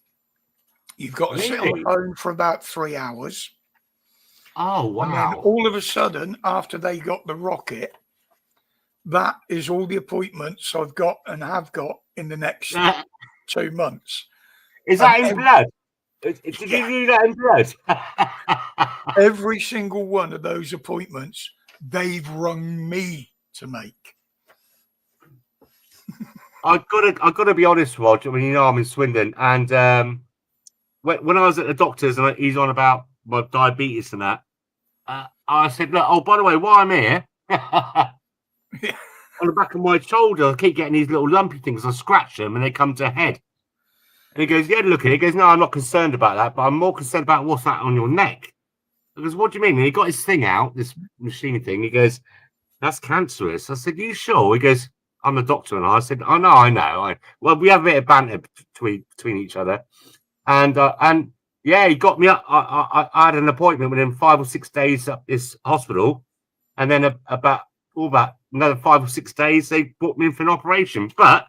You've got to sit on the phone for about 3 hours. Oh, wow. And then all of a sudden, after they got the rocket, that is all the appointments I've got and have got in the next 2 months. Is that in blood? Did you do that in blood? Every single one of those appointments, they've rung me to make. I've got to be honest, Rog. I mean, you know, I'm in Swindon, and when I was at the doctor's and he's on about my diabetes and that, I said, look, oh, by the way, while I'm here, on the back of my shoulder, I keep getting these little lumpy things. I scratch them and they come to a head. And he goes, yeah, look at it. He goes, no, I'm not concerned about that, but I'm more concerned about what's that on your neck. I goes, what do you mean? And he got his thing out, this machine thing. He goes, that's cancerous. I said, you sure? He goes, I'm the doctor. And I said, oh, no, I know. Well, we have a bit of banter between each other. And yeah, he got me up. I had an appointment within 5 or 6 days at this hospital. And then about another 5 or 6 days, they booked me in for an operation. But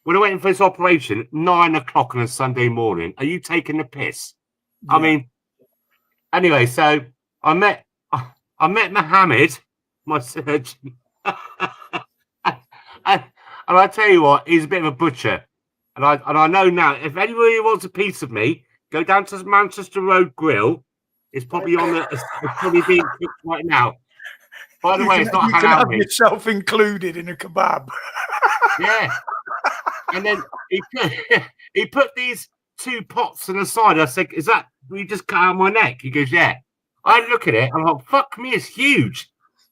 when I went in for this operation, 9 o'clock on a Sunday morning, are you taking the piss? Yeah. I mean, anyway, so I met Mohammed, my surgeon. and I tell you what, he's a bit of a butcher. And I know now, if anybody wants a piece of me, go down to Manchester Road Grill. It's probably it's probably being cooked right now. By the way, it's not halal. You can have yourself included in a kebab. Yeah. And then he put these 2 pots on the side. I said, is that, you just cut out my neck? He goes, yeah. I look at it. I'm like, fuck me, it's huge.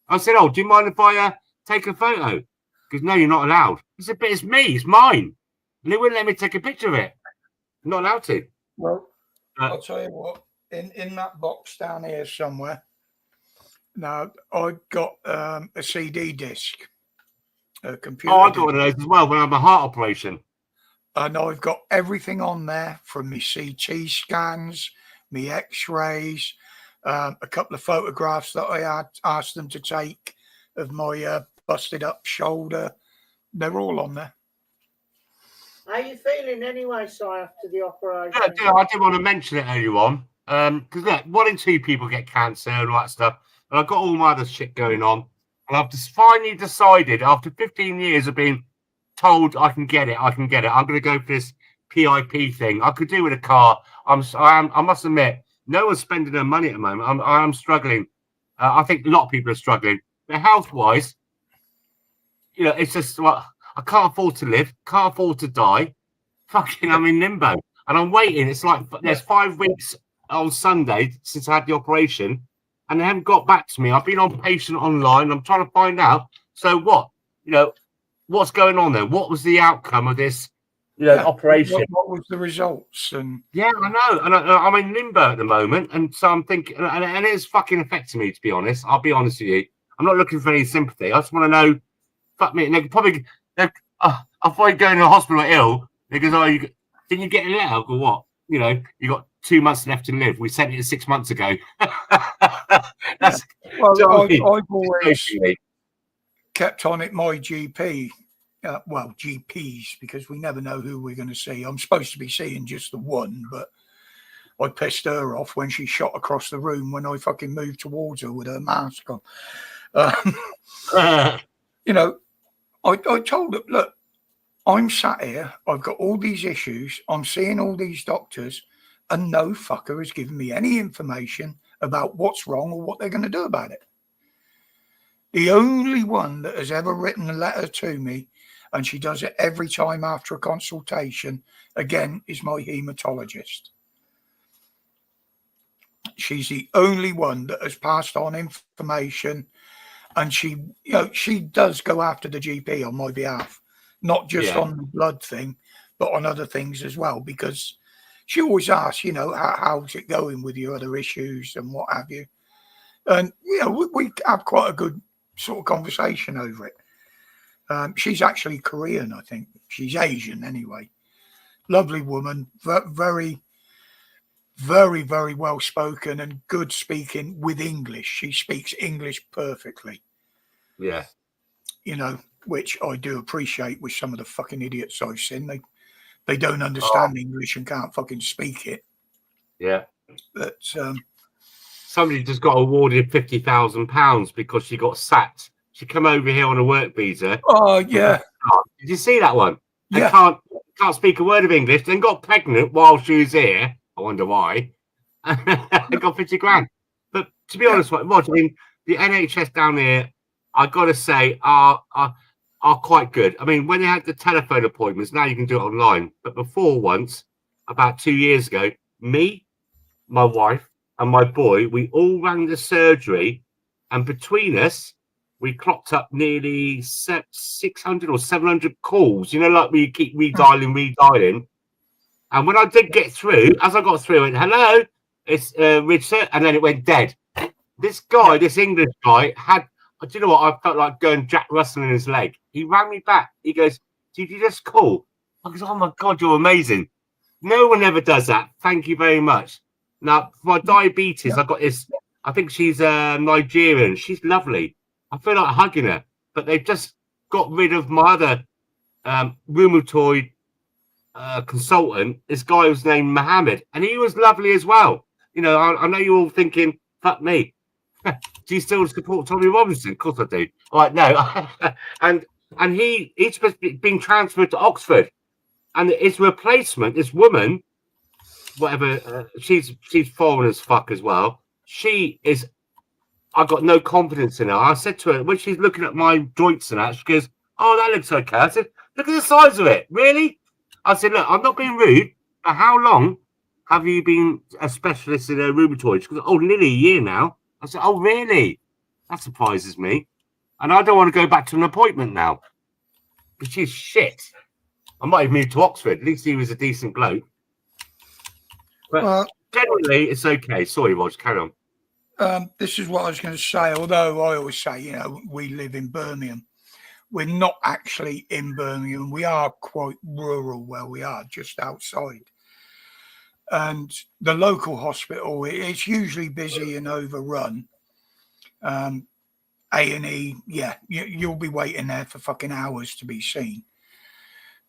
I said, oh, do you mind if I take a photo? He goes, no, you're not allowed. He said, but it's me, it's mine. And they wouldn't let me take a picture of it. I'm not allowed to. Well, I'll tell you what, in that box down here somewhere, now I got a CD disc, a computer. Oh, I got one of those as well when I had my heart operation. And I've got everything on there from my CT scans, my X-rays, a couple of photographs that I had asked them to take of my busted up shoulder. They're all on there. How are you feeling anyway, Si, after the operation? Yeah, I did want to mention it earlier on. Because look, 1 in 2 people get cancer and all that stuff. And I've got all my other shit going on. And I've just finally decided, after 15 years of being told I can get it, I'm going to go for this PIP thing. I could do with a car. I must admit, no one's spending their money at the moment. I'm struggling. I think a lot of people are struggling. But health-wise, you know, it's just, well, I can't afford to live, can't afford to die. Fucking, I'm in limbo. And I'm waiting. It's like there's 5 weeks on Sunday since I had the operation, and they haven't got back to me. I've been on patient online. I'm trying to find out. So what? You know, what's going on there? What was the outcome of this, operation? What was the results? And yeah, I know. And I'm in limbo at the moment. And so I'm thinking, and it's fucking affecting me, to be honest. I'll be honest with you. I'm not looking for any sympathy. I just want to know, fuck me. And they could probably, I'll probably go in the hospital ill because, didn't you get a letter? I go, what? You know, you got 2 months left to live. We sent it 6 months ago. That's I've always kept on at my GP. Well, GPs, because we never know who we're going to see. I'm supposed to be seeing just the one, but I pissed her off when she shot across the room when I fucking moved towards her with her mask on. You know, I told her, look, I'm sat here, I've got all these issues, I'm seeing all these doctors, and no fucker has given me any information about what's wrong or what they're going to do about it. The only one that has ever written a letter to me, and she does it every time after a consultation, again, is my hematologist. She's the only one that has passed on information, and she does go after the GP on my behalf, not just on the blood thing, but on other things as well, because she always asks, how's it going with your other issues and what have you. And, we have quite a good sort of conversation over it. She's actually Korean, I think. She's Asian anyway. Lovely woman, very, very, very well spoken and good speaking with English. She speaks English perfectly. Yeah. Which I do appreciate with some of the fucking idiots I've seen. They don't understand English and can't fucking speak it. Yeah. But somebody just got awarded £50,000 because she got sacked. She come over here on a work visa. Oh yeah. Did you see that one? Yeah. Can't speak a word of English. Then got pregnant while she was here. I wonder why. And got 50 grand. But to be honest, Rog, I mean, the NHS down here, I got to say, are quite good. I mean, when they had the telephone appointments, now you can do it online. But before, once, about 2 years ago, me, my wife, and my boy, we all rang the surgery, and between us, we clocked up nearly 600 or 700 calls. You know, like we keep redialing. And when I did get through, as I got through, I went, hello, it's Richard, and then it went dead. This guy, this English guy, do you know what? I felt like going Jack Russell in his leg. He rang me back. He goes, did you just call? I goes, oh my God, you're amazing. No one ever does that. Thank you very much. Now, for my diabetes, I got this. I think she's Nigerian. She's lovely. I feel like hugging her. But they've just got rid of my other rheumatoid consultant. This guy was named Mohammed, and he was lovely as well. You know, I know you're all thinking, fuck me. Do you still support Tommy Robinson? Of course I do. All right, no. and he's supposed to be being transferred to Oxford. And his replacement, this woman, whatever, she's foreign as fuck as well. I got no confidence in her. I said to her, when she's looking at my joints and that, she goes, oh, that looks okay. I said, look at the size of it. Really? I said, look, I'm not being rude, but how long have you been a specialist in rheumatoid? She goes, oh, nearly a year now. I said, oh, really? That surprises me. And I don't want to go back to an appointment now. But she's shit. I might have moved to Oxford. At least he was a decent bloke. But generally, it's okay. Sorry, Rog, carry on. This is what I was going to say. Although I always say, you know, we live in Birmingham. We're not actually in Birmingham. We are quite rural where we are, just outside. And the local hospital, it's usually busy and overrun. A&E, yeah, you'll be waiting there for fucking hours to be seen.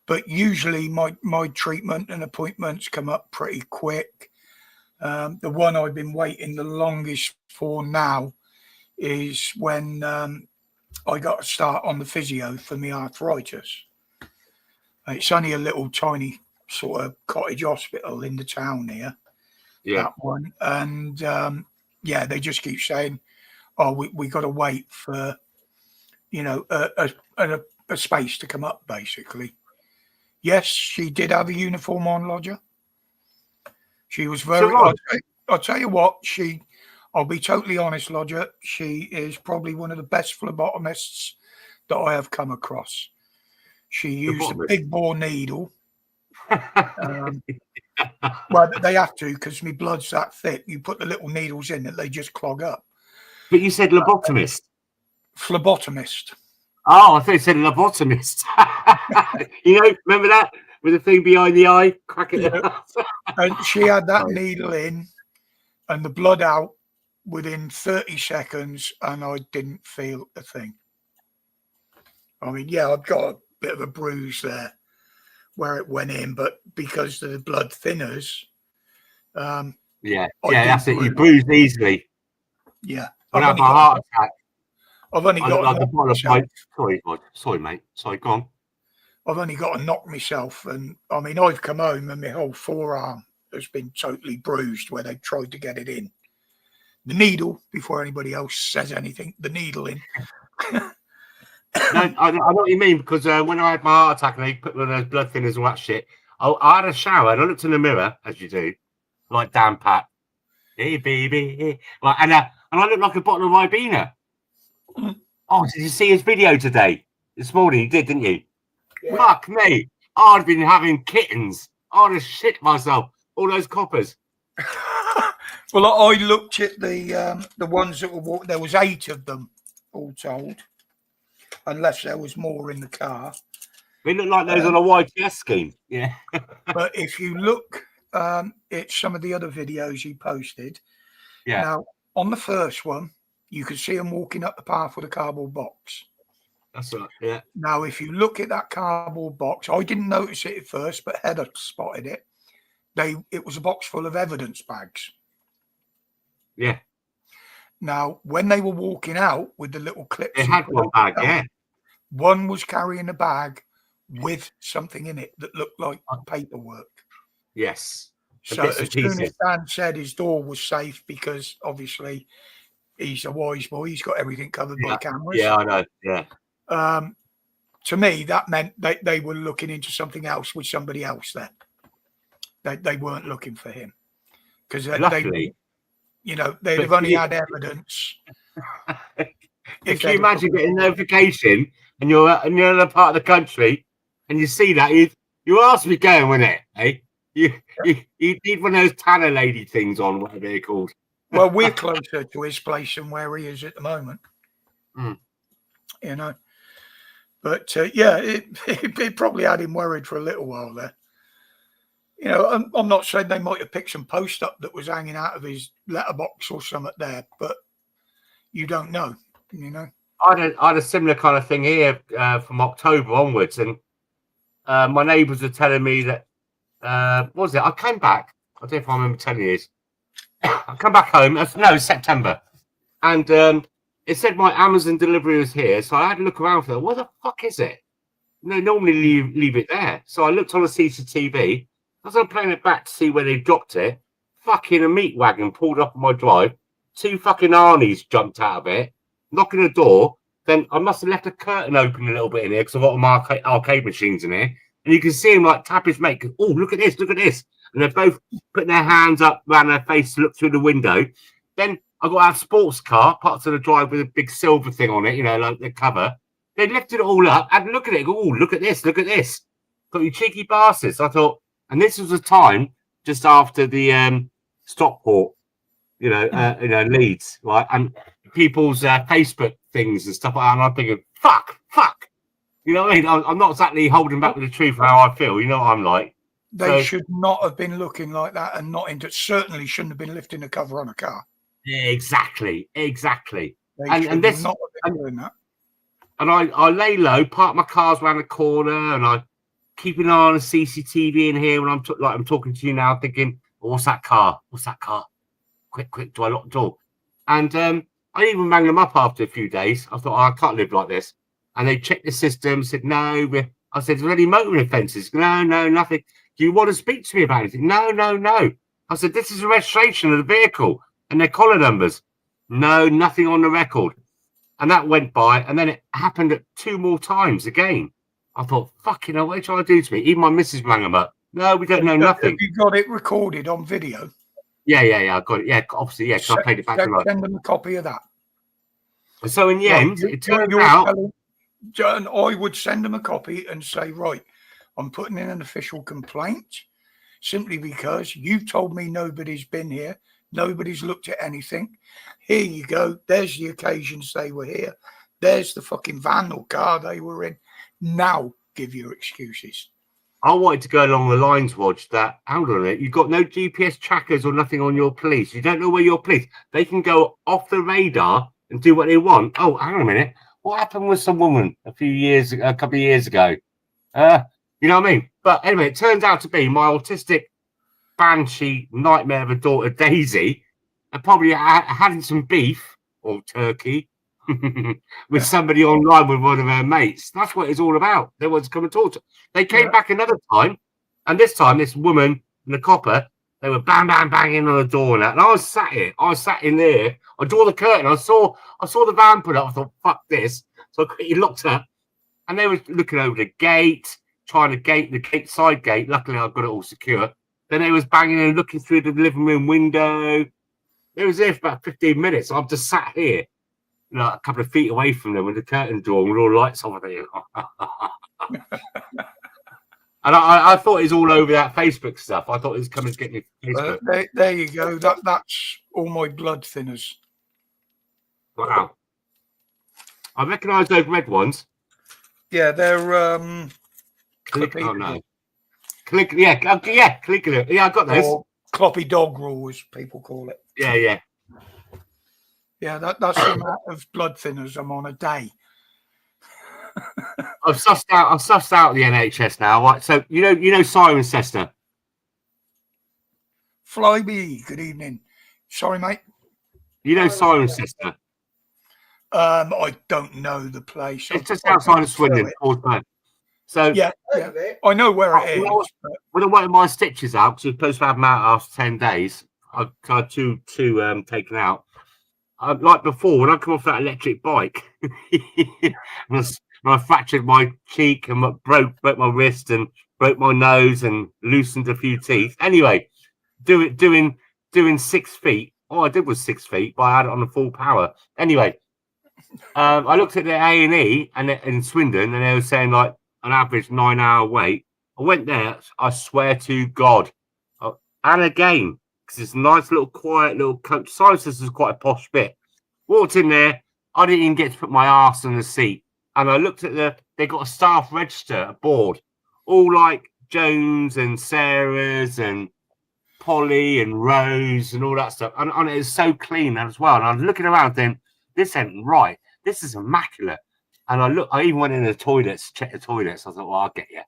But usually my treatment and appointments come up pretty quick. The one I've been waiting the longest for now is when I got to start on the physio for my arthritis. It's only a little tiny sort of cottage hospital in the town here. Yeah. That one. And they just keep saying, oh, we got to wait for, you know, a space to come up, basically. Yes, she did have a uniform on, Lodger. She was very... I'll tell you what, I'll be totally honest, Lodger, she is probably one of the best phlebotomists that I have come across. She used a big bore needle. Well, they have to, because my blood's that thick. You put the little needles in it, they just clog up. But you said lobotomist. Phlebotomist. Oh, I thought you said lobotomist. You know, remember that? With the thing behind the eye? Crack it up. And she had that needle in and the blood out within 30 seconds, and I didn't feel a thing. I mean, yeah, I've got a bit of a bruise there where it went in, but because of the blood thinners, that's it. You bruise easily. Yeah, When I have a heart attack, I've only got like the bottom of my... Sorry, mate. Sorry, go on. I've only got to knock myself, and I mean, I've come home and my whole forearm has been totally bruised where they tried to get it in. The needle, before anybody else says anything, the needle in. No, I know what you mean, because when I had my heart attack and they put me on those blood thinners and all that shit, I had a shower and I looked in the mirror, as you do, like Dan Pat. Hey, baby. Like, and I looked like a bottle of Ribena. Oh, did you see his video today? This morning, you did, didn't you? Yeah. Fuck me. I'd been having kittens. I'd have shit myself. All those coppers. Well, I looked at the ones that were... There was 8 of them, all told. Unless there was more in the car. They look like those on a YTS scheme. Yeah. But if you look at some of the other videos he posted, now, on the first one, you could see him walking up the path with a cardboard box. That's right, yeah. Now, if you look at that cardboard box, I didn't notice it at first, but Heather spotted it. It was a box full of evidence bags. Yeah. Now, when they were walking out with the little clips... They had one bag, yeah. One was carrying a bag with something in it that looked like paperwork. Yes. So as soon as Dan said his door was safe, because obviously he's a wise boy, he's got everything covered by cameras. Yeah, I know, yeah. to me, that meant they were looking into something else with somebody else there. They weren't looking for him because Luckily, they'd have only had evidence. Can you imagine getting a notification and you're in another part of the country and you see that you asked me going, wasn't it? Eh? You need one of those Tanner lady things on, whatever they're called. Well, we're closer to his place than where he is at the moment. But it probably had him worried for a little while there. I'm not saying they might have picked some post up that was hanging out of his letterbox or something there, but you don't know. I had a similar kind of thing here from October onwards, and my neighbours were telling me that what was it? I came back. I don't know if I remember telling you this. I come back home. No, it's September, and it said my Amazon delivery was here. So I had to look around for it. What the fuck is it? Normally leave it there. So I looked on the CCTV. As I'm playing it back to see where they dropped it, fucking a meat wagon pulled up on my drive. 2 fucking Arnies jumped out of it, knocking the door. Then I must have left a curtain open a little bit in here because I've got my arcade machines in here. And you can see him like tap his mate. Oh, look at this, look at this. And they're both putting their hands up around their face to look through the window. Then I got our sports car, parked to the drive with a big silver thing on it, like the cover. They lifted it all up, had a look at it. Go, oh, look at this, look at this. Got you cheeky bastards. I thought, and this was the time just after the Stockport, Leeds, right? And people's Facebook things and stuff like that. And I'm thinking, fuck. You know what I mean? I'm not exactly holding back with the truth of how I feel. You know what I'm like. They should not have been looking like that and certainly shouldn't have been lifting the cover on a car. Yeah, exactly. They And this, not have been doing that. And I lay low, park my cars around the corner, and I keep an eye on the CCTV in here when I'm talking to you now, thinking, what's that car? Quick, do I lock the door? And I even rang them up after a few days. I thought, I can't live like this. And they checked the system, said, no. I said, is there any motoring offences? No, nothing. Do you want to speak to me about anything? No. I said, this is the registration of the vehicle and their collar numbers. No, nothing on the record. And that went by, and then it happened 2 more times again. I thought, fucking hell, what are you trying to do to me? Even my missus rang them up. No, we don't know nothing. Have you got it recorded on video? Yeah, I got it. Yeah, obviously, yeah, because I played it back to life. Send them a copy of that. So in the end, it turned out... John, I would send them a copy and say, right, I'm putting in an official complaint simply because you told me nobody's been here. Nobody's looked at anything. Here you go. There's the occasions they were here. There's the fucking van or car they were in. Now give your excuses. I wanted to go along the lines, Rog, that, hold on a minute, you've got no GPS trackers or nothing on your police. You don't know where your police. They can go off the radar and do what they want. Oh, hang on a minute. What happened with some woman a couple of years ago? You know what I mean? But anyway, it turns out to be my autistic banshee nightmare of a daughter, Daisy, and probably having some beef or turkey with somebody online with one of her mates. That's what it's all about. They wanted to come and talk to her. They came back another time, and this time, this woman and the copper, they were banging on the door and that. And I was sat in there. I draw the curtain. I saw the van put up. I thought, fuck this. So I quickly looked up, and they were looking over the gate, trying to gate the side gate. Luckily, I got it all secure. Then they was banging and looking through the living room window. It was there for about 15 minutes. I'm just sat here, a couple of feet away from them with the curtain drawn with all the lights on. And I thought it was all over that Facebook stuff. I thought it was coming to get me Facebook. There you go. That's all my blood thinners. Wow. I recognise those red ones. Yeah, they're Click. Oh no. Click. Yeah. Yeah, I got those. Or cloppy dog rule, as people call it. Yeah. Yeah, that's the amount of blood thinners I'm on a day. I've sussed out the NHS now. Right, so you know Cirencester. Flyby, good evening. Sorry, mate. You know Cirencester. I don't know the place. It's just outside of Swindon. So yeah, I know where it is. When I wanted my stitches out, because you're supposed to have them out after 10 days, I had two taken out. Like before, when I come off that electric bike, and I fractured my cheek and broke my wrist and broke my nose and loosened a few teeth. Anyway, doing 6 feet. All I did was 6 feet, but I had it on the full power. Anyway, I looked at the A&E in Swindon, and they were saying like an average 9-hour wait. I went there. I swear to God, and again, because it's a nice little quiet little coach. Silences is quite a posh bit. Walked in there. I didn't even get to put my arse on the seat. And I looked at they got a staff register, a board, all like Jones and Sarah's and Polly and Rose and all that stuff. And it was so clean as well. And I was looking around thinking, this ain't right. This is immaculate. And I even went in the toilets, checked the toilets. I thought, well, I'll get you.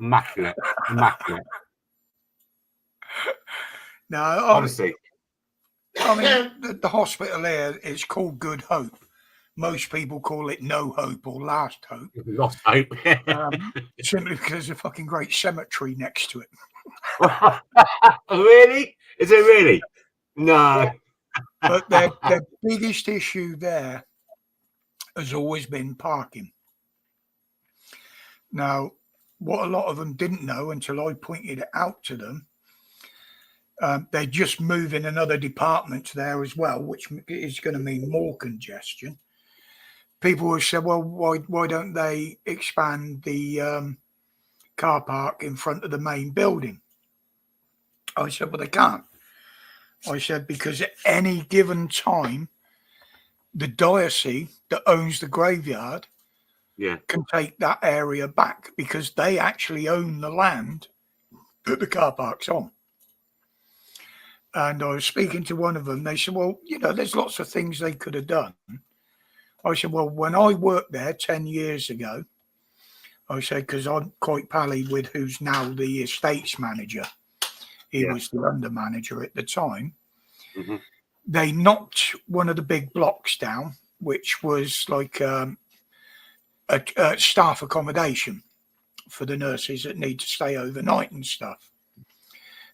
Immaculate. Immaculate. No, Honestly. I mean, the hospital here is called Good Hope. Most people call it No Hope or Last Hope. Lost hope. Simply because there's a fucking great cemetery next to it. Really? Is it really? No. But their biggest issue there has always been parking. Now, what a lot of them didn't know until I pointed it out to them, they're just moving another department there as well, which is going to mean more congestion. People have said, well, why don't they expand the car park in front of the main building? I said, well, they can't. I said, because at any given time, the diocese that owns the graveyard can take that area back because they actually own the land that the car park's on. And I was speaking to one of them. They said, well, there's lots of things they could have done. I said, well, when I worked there 10 years ago, I said, because I'm quite pally with who's now the estates manager. He was the under manager at the time. Mm-hmm. They knocked one of the big blocks down, which was like a staff accommodation for the nurses that need to stay overnight and stuff.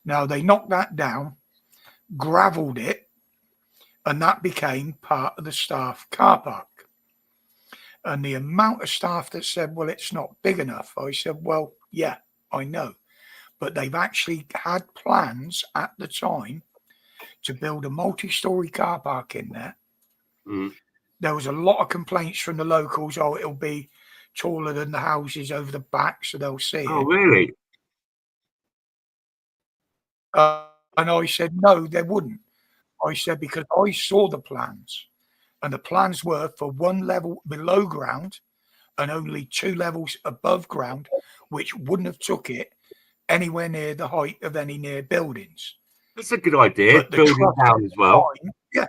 Now, they knocked that down, gravelled it, and that became part of the staff car park. And the amount of staff that said, well, it's not big enough. I said, well, yeah, I know. But they've actually had plans at the time to build a multi-story car park in there. Mm. There was a lot of complaints from the locals. Oh, it'll be taller than the houses over the back, so they'll see Oh, it. really? And I said, no, they wouldn't. I said, because I saw the plans. And the plans were for one level below ground and only 2 levels above ground, which wouldn't have took it anywhere near the height of any near buildings. That's a good idea. Building down as well. Yeah,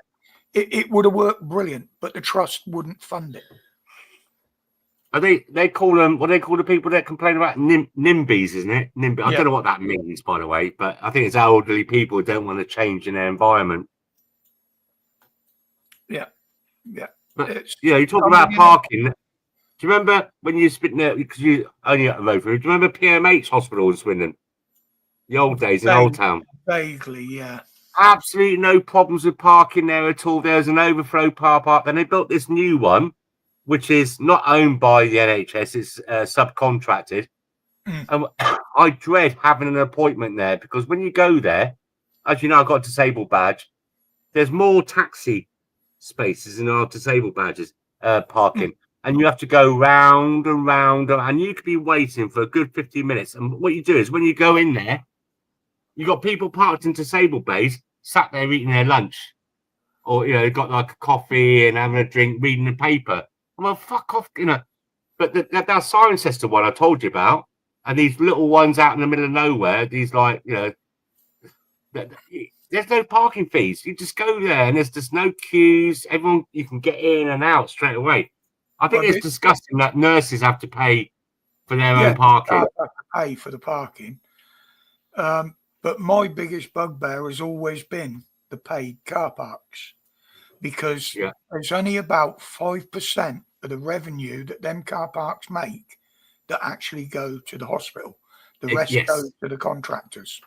it would have worked brilliant, but the trust wouldn't fund it. Are they call them, what do they call the people that complain about NIMBYs, isn't it? NIMBY. I don't know what that means, by the way, but I think it's elderly people who don't want to change in their environment. Yeah. But, you talk about parking. Do you remember when you spit there, because you only at the road through, do you remember PMH Hospital in Swindon? The old days in Old Town? Vaguely, yeah. Absolutely no problems with parking there at all. There's an overflow car park. Then they built this new one, which is not owned by the NHS. It's subcontracted. And I dread having an appointment there because when you go there, as you know, I've got a disabled badge. There's more taxi spaces in our disabled badges parking. And you have to go round and round. And you could be waiting for a good 15 minutes. And what you do is when you go in there, you got people parked in disabled bays, sat there eating their lunch. Or, got like a coffee and having a drink, reading the paper. I'm like, fuck off, But that siren system one I told you about, and these little ones out in the middle of nowhere, these like, there's no parking fees. You just go there and there's just no queues. Everyone, you can get in and out straight away. I think it's disgusting that nurses have to pay for their own parking. Have to pay for the parking. But my biggest bugbear has always been the paid car parks because there's only about 5% of the revenue that them car parks make that actually go to the hospital. The rest goes to the contractors.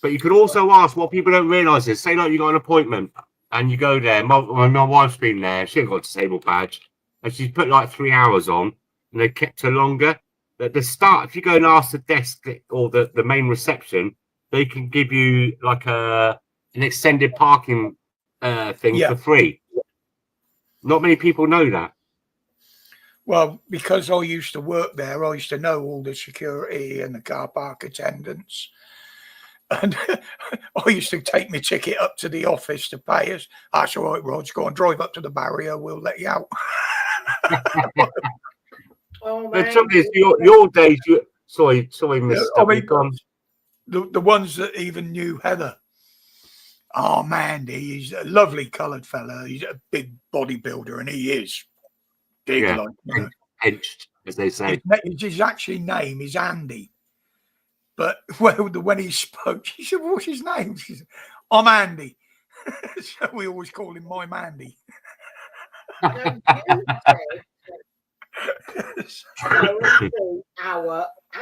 But you could also ask what people don't realise is, say like you got an appointment and you go there. My wife's been there. She ain't got a disabled badge. and she's put like 3 hours on, and they kept her longer. At the start, if you go and ask the desk or the main reception, they can give you like an extended parking thing for free. Not many people know that. Well, because I used to work there, I used to know all the security and the car park attendants. And I used to take my ticket up to the office to pay us. That's all right, Rog. Go on, drive up to the barrier. We'll let you out. Oh, The man. trouble is, your days. Sorry, Mister. I mean, the ones that even knew Heather. Oh, Mandy, he's a lovely coloured fella. He's a big bodybuilder, and he is big, like, you know. Henched, as they say. His actual name is Andy. But when he spoke, he said, "What's his name?" She said, "I'm Andy." So we always call him my Mandy. Our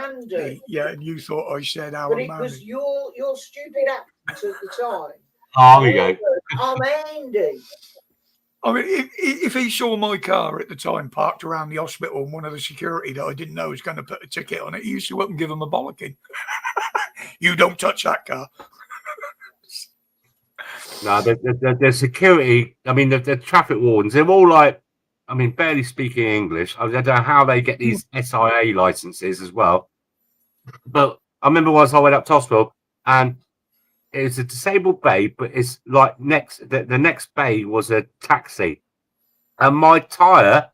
Andy. Yeah, and you thought I said our But it Mandy. was your stupid accent at the time. Oh, we go. I'm Andy. I mean, if he saw my car at the time parked around the hospital and one of the security that I didn't know was going to put a ticket on it, he used to up and give him a bollocking. You don't touch that car. No, the security, I mean, the traffic wardens, they're all like, I mean, barely speaking English. I don't know how they get these SIA licenses as well. But I remember once I went up to hospital and it's a disabled bay, but it's like the next bay was a taxi. And my tyre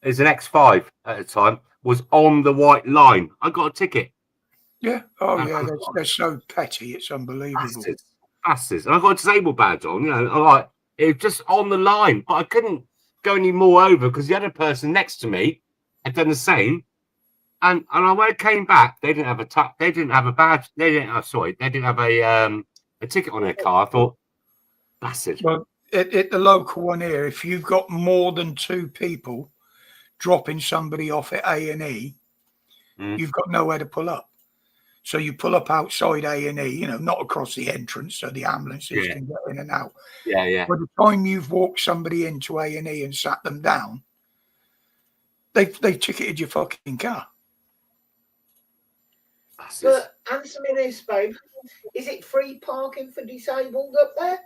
is an X5 at the time, was on the white line. I got a ticket. Yeah. Oh, yeah. They're so petty. It's unbelievable. Bastards. And I got a disabled badge on, you know. It was just on the line, but I couldn't go any more over because the other person next to me had done the same. And when I came back, they didn't have a badge. They didn't have a ticket on their car. I thought, bastard. Well, at the local one here, if you've got more than 2 people dropping somebody off at A&E, you've got nowhere to pull up. So you pull up outside A&E, you know, not across the entrance so the ambulances can get in and out. Yeah. By the time you've walked somebody into A&E and sat them down, they've ticketed your fucking car. But answer me this, babe. Is it free parking for disabled up there?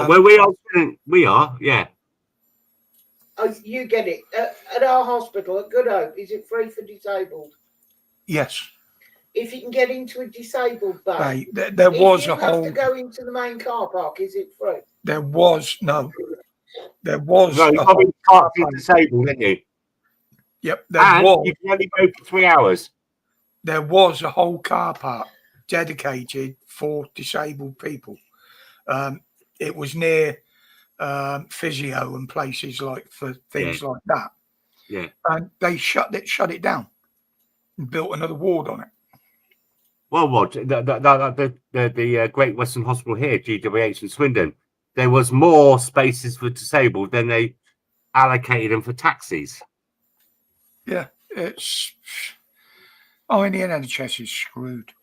Where we are, yeah. Oh, you get it. At our hospital at Good Hope, is it free for disabled? Yes. If you can get into a disabled bay, there was if you have to go into the main car park, is it free? There was No, you can't be disabled, didn't you? Yep, you can only go for 3 hours. There was a whole car park dedicated for disabled people. It was near physio and places like for things like that. Yeah, and they shut it down and built another ward on it. Well, Rod, the Great Western Hospital here, GWH in Swindon, there was more spaces for disabled than they allocated them for taxis. Yeah, I mean, the NHS is screwed.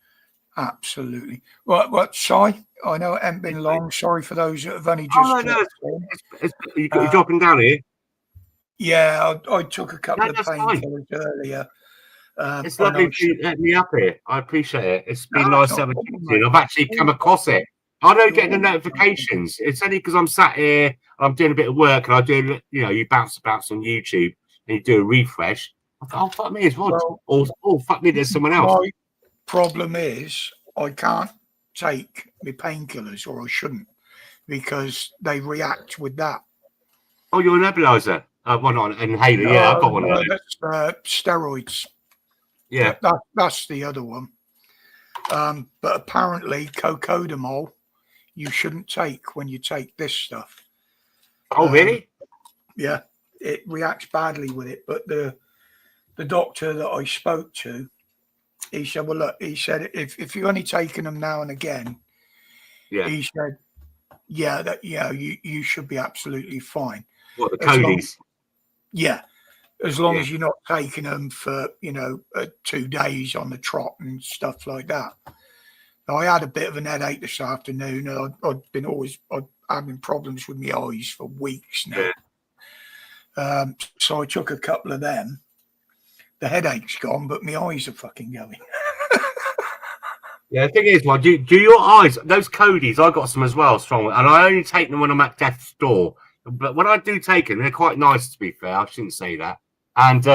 Absolutely. What, Si? I know it hasn't been long. Sorry for those that have only just... You're dropping down here? Yeah, I took a couple of painkillers earlier. It's lovely to let me up here. I appreciate it. It's been nice to have a chat to you. I've actually come across it. I don't get the notifications. It's only because I'm sat here, I'm doing a bit of work, and I do, you bounce about on YouTube and you do a refresh. I thought, oh, fuck me, it's Rod. Or, oh, fuck me, there's someone else. My problem is I can't take my painkillers, or I shouldn't, because they react with that. Oh, you're a nebulizer. One on inhaler. Yeah, I've got one of those. That's steroids. Yeah, that's the other one. But apparently, cocodamol you shouldn't take when you take this stuff. Oh, really? Yeah, it reacts badly with it. But the doctor that I spoke to, he said, "Well, look," he said, if you're only taking them now and again, he said, "Yeah, you should be absolutely fine." What, the codies? Yeah. As long as you're not taking them for, 2 days on the trot and stuff like that. Now, I had a bit of an headache this afternoon. I've been having problems with my eyes for weeks now. So I took a couple of them. The headache's gone, but my eyes are fucking going. Yeah, the thing is, well, do your eyes, those Codys, I got some as well, strong, and I only take them when I'm at death's door. But when I do take them, they're quite nice, to be fair. I shouldn't say that. And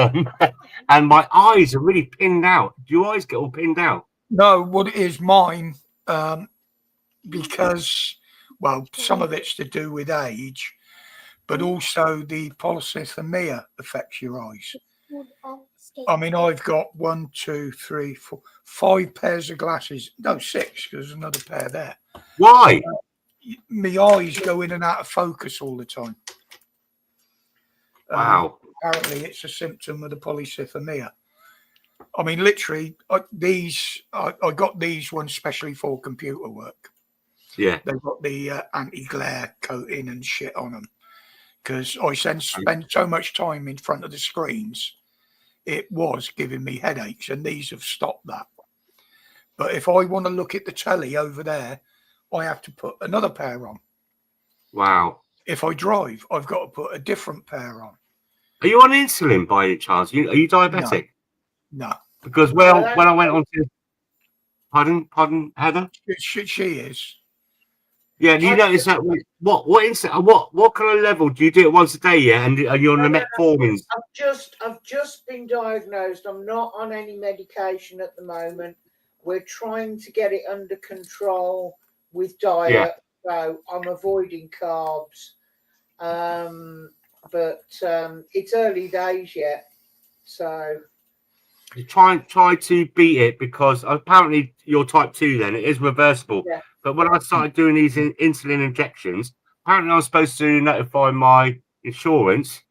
and my eyes are really pinned out. Do your eyes get all pinned out? No, what it is mine, because, well, some of it's to do with age, but also the polycythemia affects your eyes. I mean, I've got 1, 2, 3, 4, 5 pairs of glasses. No, 6, because there's another pair there. Why? My eyes go in and out of focus all the time. Wow. Apparently, it's a symptom of the polycythemia. I mean, literally, I got these ones specially for computer work. Yeah. They've got the anti-glare coating and shit on them because I spend so much time in front of the screens. It was giving me headaches, and these have stopped that. But if I want to look at the telly over there, I have to put another pair on. Wow. If I drive, I've got to put a different pair on. Are you on insulin by any chance? Are you diabetic? No. Because when I went on to, pardon, Heather. She is. Yeah, do you notice that? What kind of level do you do it once a day? Yeah, and you're on the metformins. I've just been diagnosed. I'm not on any medication at the moment. We're trying to get it under control with diet. Yeah. So I'm avoiding carbs. But it's early days yet. So You try to beat it because apparently you're type 2. Then it is reversible. Yeah. But when I started doing these insulin injections, apparently I was supposed to notify my insurance.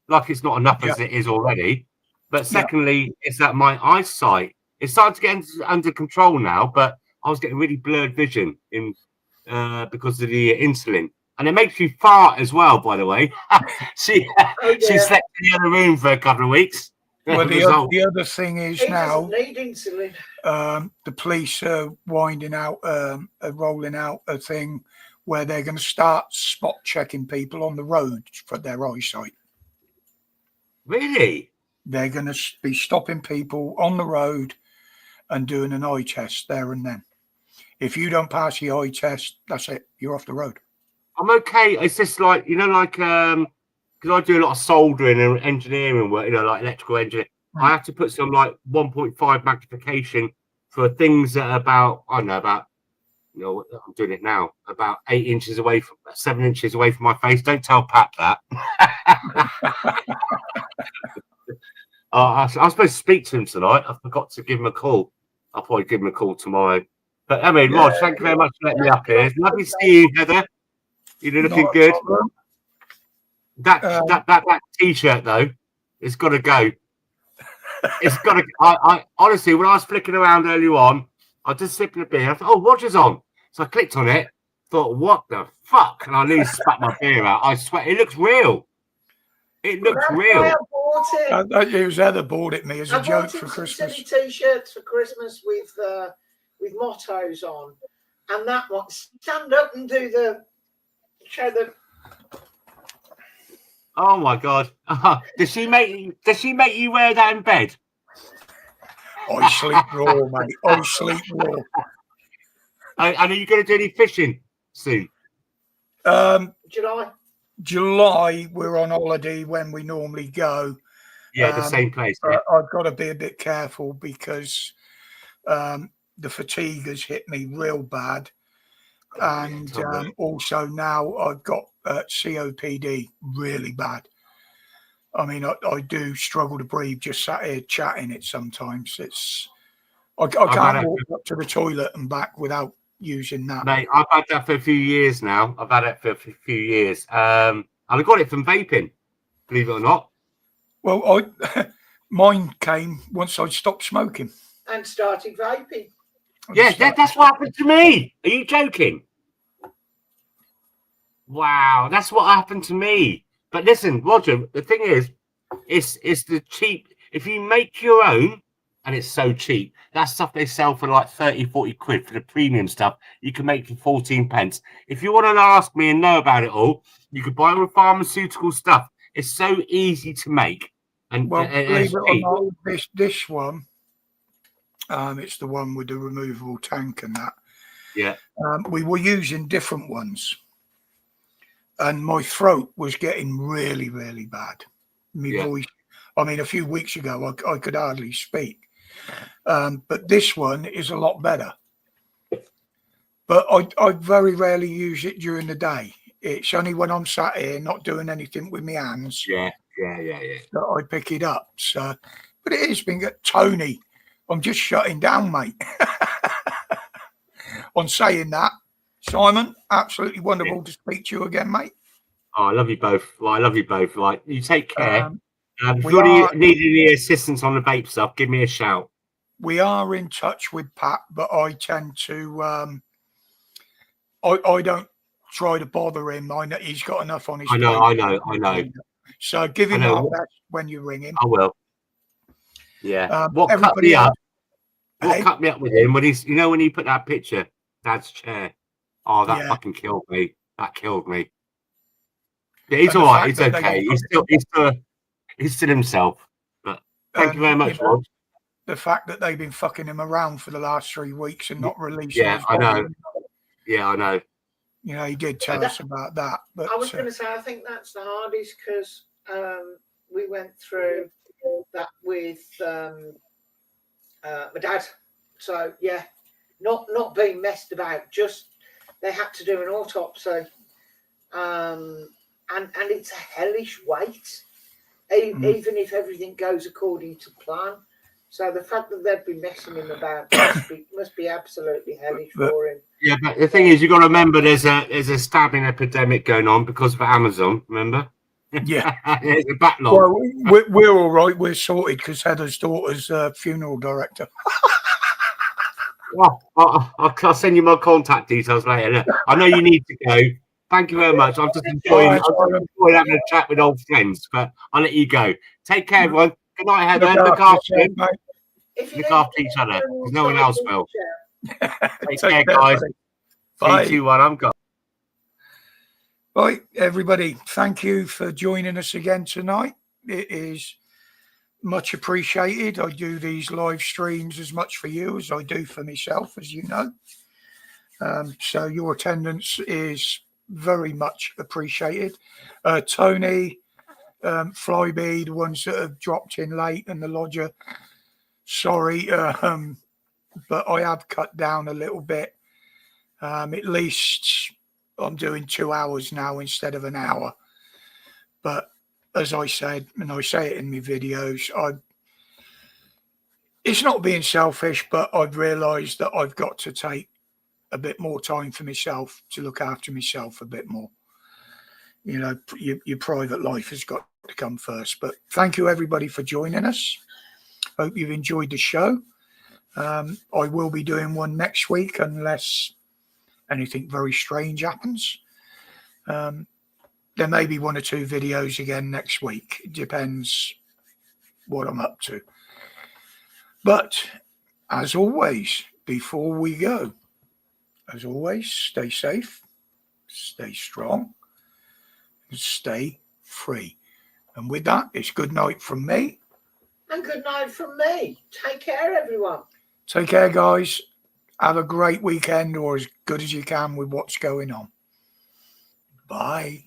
Like it's not enough as it is already. But secondly, it's that my eyesight is starting to get under control now. But I was getting really blurred vision because of the insulin. And it makes you fart as well, by the way. She slept in the other room for a couple of weeks. Well, the other thing is he now doesn't need insulin. The police are rolling out a thing where they're going to start spot checking people on the road for their eyesight. Really? They're going to be stopping people on the road and doing an eye test there and then. If you don't pass the eye test, that's it. You're off the road. I'm okay. It's just like, because I do a lot of soldering and engineering work, like electrical engineering. I have to put some like 1.5 magnification for things that are about, I'm doing it now, about 7 inches away from my face. Don't tell Pat that. I was supposed to speak to him tonight. I forgot to give him a call. I'll probably give him a call tomorrow. But I mean, Rog, thank you very much for letting me up here. It's lovely to see you, Heather. You're looking good. That t-shirt though, it's got to go. It's got to. I honestly, when I was flicking around earlier on, I was just sipping a beer. I thought, oh, Roger's on. So I clicked on it. Thought, what the fuck? And I nearly spat my beer out. I swear, it looks real. It looks real. I bought it. It was Heather bought it me as a joke for Christmas. Silly t-shirts for Christmas with mottos on, and that one. Stand up and show the. Oh my god! Does she make you wear that in bed? I sleep raw, mate. I sleep raw. And are you going to do any fishing soon? July, we're on holiday when we normally go. Yeah, the same place. Yeah. I've got to be a bit careful because the fatigue has hit me real bad. And also now I've got COPD really bad. I mean, I do struggle to breathe just sat here chatting it sometimes. I can't walk up to the toilet and back without using that. Mate, I've had that for a few years now. I've had it for a few years. And I got it from vaping, believe it or not. Well, mine came once I stopped smoking. And started vaping. Yeah, that's what happened to me. Are you joking? Wow, that's what happened to me. But listen, Roger, the thing is, it's the cheap. If you make your own, and it's so cheap, that stuff they sell for like 30, 40 quid for the premium stuff, you can make for 14 pence. If you want to ask me and know about it all, you could buy all the pharmaceutical stuff. It's so easy to make, and Well, believe it's it or cheap. not, this one, it's the one with the removable tank and that. Yeah, We were using different ones, and my throat was getting really, really bad. My Yeah. voice. I mean, a few weeks ago, I could hardly speak. But this one is a lot better. But I very rarely use it during the day. It's only when I'm sat here not doing anything with my hands yeah. that I pick it up. So, but it has been good. Tony, I'm just shutting down, mate. On saying that, Simon, absolutely wonderful to speak to you again, mate. Oh, I love you both. Well, I love you both. Like, you take care. If we you are- need any assistance on the vape stuff, give me a shout. We are in touch with Pat, but I tend to I don't try to bother him. I know he's got enough on his I know. So give him I know. our best when you ring him. I will. Yeah. What cut everybody me up? else- What Hey? cut me up with him when he's, when he put that picture, Dad's chair. Oh, that Yeah. fucking killed me. That killed me. Yeah, he's And the all right. fact He's that okay. He's still himself. But thank you very much, Rod. The fact that they've been fucking him around for the last 3 weeks and not releasing Yeah, his I know. body. Yeah, I know. You know, he did tell us about that. But I was going to say, I think that's the hardest because we went through that with my dad. So yeah, not being messed about. Just they had to do an autopsy, and it's a hellish wait, even if everything goes according to plan. So the fact that they've been messing him about must be absolutely hellish for him. Yeah, but the thing is, you've got to remember there's a stabbing epidemic going on because of Amazon. Remember? Yeah. There's a backlog. Well, we're all right. We're sorted because Heather's daughter's funeral director. Well, I'll send you my contact details later. Look, I know you need to go. Thank you very much. I'm just enjoying having a chat with old friends, but I'll let you go. Take care, everyone. Good night, Heather. Look after him. Look after each other, because no one else will. Take care, guys. Bye. 3, 2, 1, I'm gone. Right, everybody. Thank you for joining us again tonight. It is much appreciated. I do these live streams as much for you as I do for myself, as you know. So your attendance is very much appreciated. Tony, Flyby, the ones that have dropped in late, and the lodger. Sorry, but I have cut down a little bit. At least I'm doing 2 hours now instead of an hour. But as I said, and I say it in my videos, it's not being selfish, but I've realised that I've got to take a bit more time for myself to look after myself a bit more. You know, your private life has got to come first. But thank you, everybody, for joining us. Hope you've enjoyed the show. I will be doing one next week unless anything very strange happens. There may be 1 or 2 videos again next week. It depends what I'm up to. But as always, before we go, as always, stay safe, stay strong, and stay free. And with that, it's good night from me. And good night from me. Take care, everyone. Take care, guys. Have a great weekend, or as good as you can with what's going on. Bye.